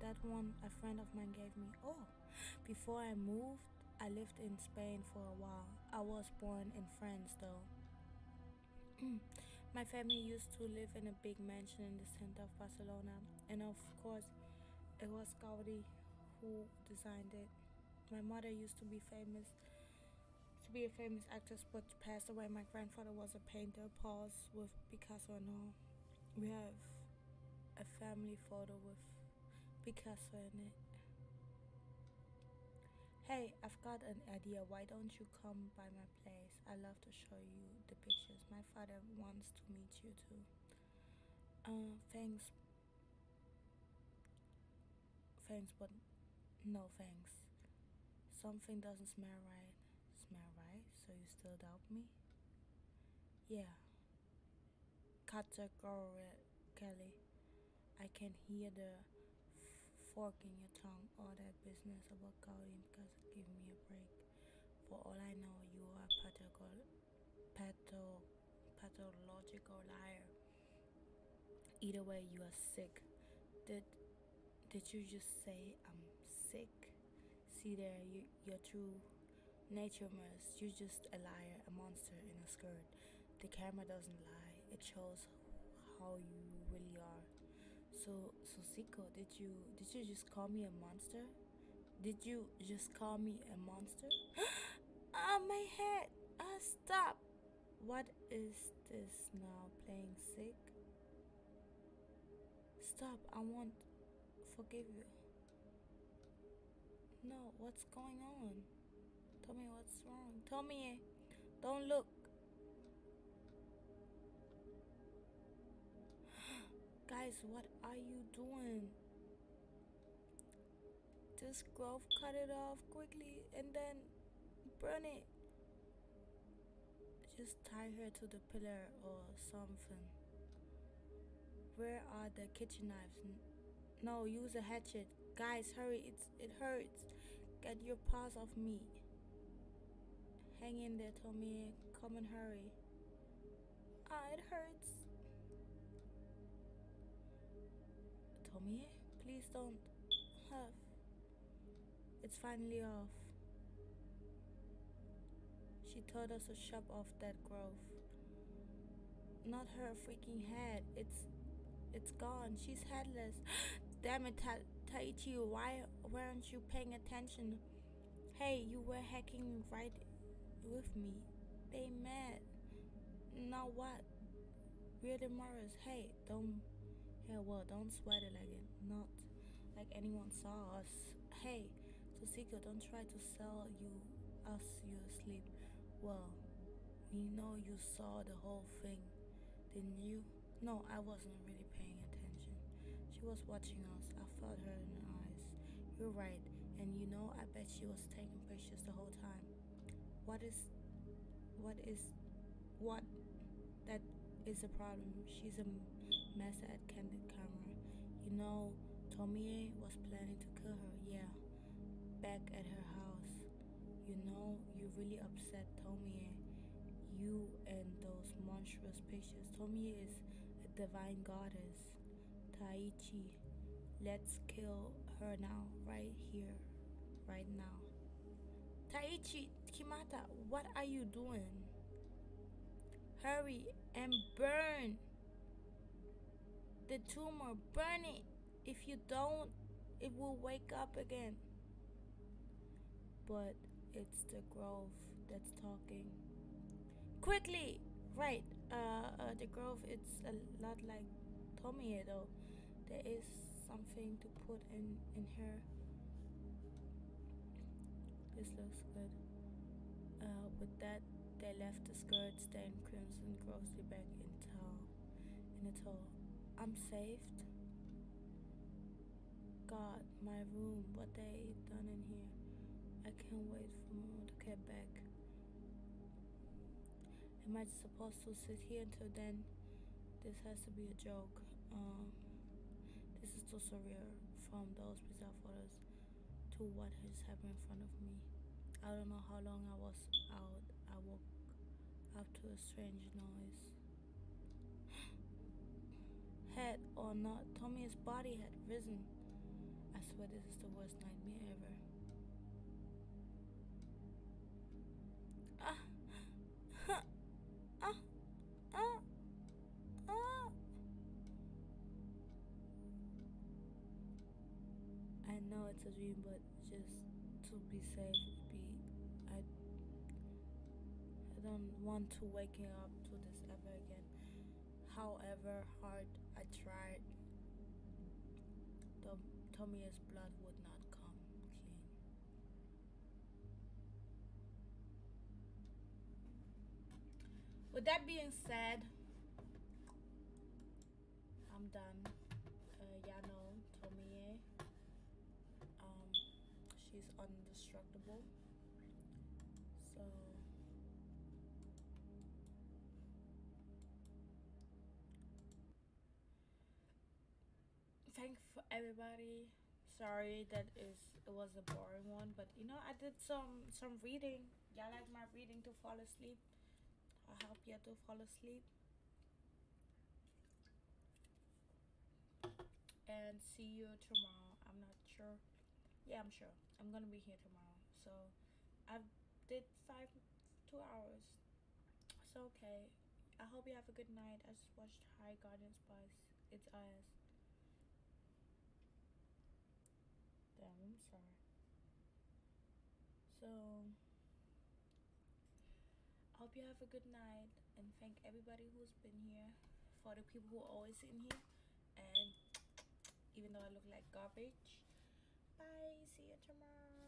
That one a friend of mine gave me. Oh, before I moved, I lived in Spain for a while. I was born in France though. My family used to live in a big mansion in the center of Barcelona. And of course, it was Gaudi who designed it. My mother used to be famous actress, but passed away. My grandfather was a painter, Paul's with Picasso and all. We have a family photo with Picasso in it. Hey, I've got an idea. Why don't you come by my place? I love to show you the pictures. My father wants to meet you too. Thanks. Thanks, but no thanks. Something doesn't smell right. Smell right? So you still doubt me? Yeah. Category, Kelly. I can hear the fork in your tongue. All that business about Gaudi because give me a break. For all I know, you are a pathological liar. Either way, you are sick. Did you just say I'm sick? See there, your true nature must. You're just a liar, a monster in a skirt. The camera doesn't lie. It shows how you really are. So Zico, did you just call me a monster? Did you just call me a monster? Ah, my head! Stop! What is this now? Playing sick? Stop! I won't forgive you. No, what's going on? Tell me what's wrong. Tell me. Don't look. Guys, what are you doing? Just Grove cut it off quickly and then burn it. Just tie her to the pillar or something. Where are the kitchen knives? No, use a hatchet. Guys, hurry, it hurts. Get your paws off me. Hang in there, Tomie. Come and hurry. Ah, it hurts. Tomie, please don't huff. It's finally off. She told us to shove off that Grove. Not her freaking head. It's gone. She's headless. Damn it, Taichi, why weren't you paying attention? Hey, you were hacking right with me. They mad. Now what? We're the Morris. Hey, don't sweat it not like anyone saw us. Hey, Toshiko, don't try to sell us you asleep. Well, we know you saw the whole thing, didn't you? No, I wasn't really paying attention. She was watching us. I felt her in her eyes. You're right, and I bet she was taking pictures the whole time. That is a problem. She's a master at candid camera. Tomie was planning to kill her, yeah. Back at her house. You really upset Tomie. You and those monstrous pictures. Tomie is a divine goddess. Taichi, let's kill her now, right here, right now. Taichi, Kimata, what are you doing? Hurry and burn the tumor. Burn it. If you don't, it will wake up again. But it's the Grove that's talking. Quickly! Right, the Grove, it's a lot like Tomie though. There is something to put in her. This looks good. With that, they left the skirt stained crimson grossly back in the towel. I'm saved. God, my room, what they done in here. I can't wait for Mom to get back. Am I supposed to sit here until then? This has to be a joke. This is too surreal from those bizarre photos to what has happened in front of me. I don't know how long I was out. I woke up to a strange noise. Head or not, Tomie's body had risen. I swear this is the worst nightmare ever. I know it's a dream, but just to be safe, I don't want to waking up to this ever again. However hard I tried, Tomie's blood would not come clean. with that being said, I'm done. Yano Tomie, she's indestructible. So thanks for everybody. Sorry that it was a boring one, but you know, I did some reading. Y'all like my reading to fall asleep. I help you to fall asleep. And see you tomorrow. I'm not sure. Yeah, I'm sure. I'm gonna be here tomorrow. So I did 2 hours. It's okay. I hope you have a good night. I just watched High Guardian Spice. It's ass. Damn, I'm sorry. So I hope you have a good night, and thank everybody who's been here, for the people who are always in here, and even though I look like garbage, bye, see you tomorrow.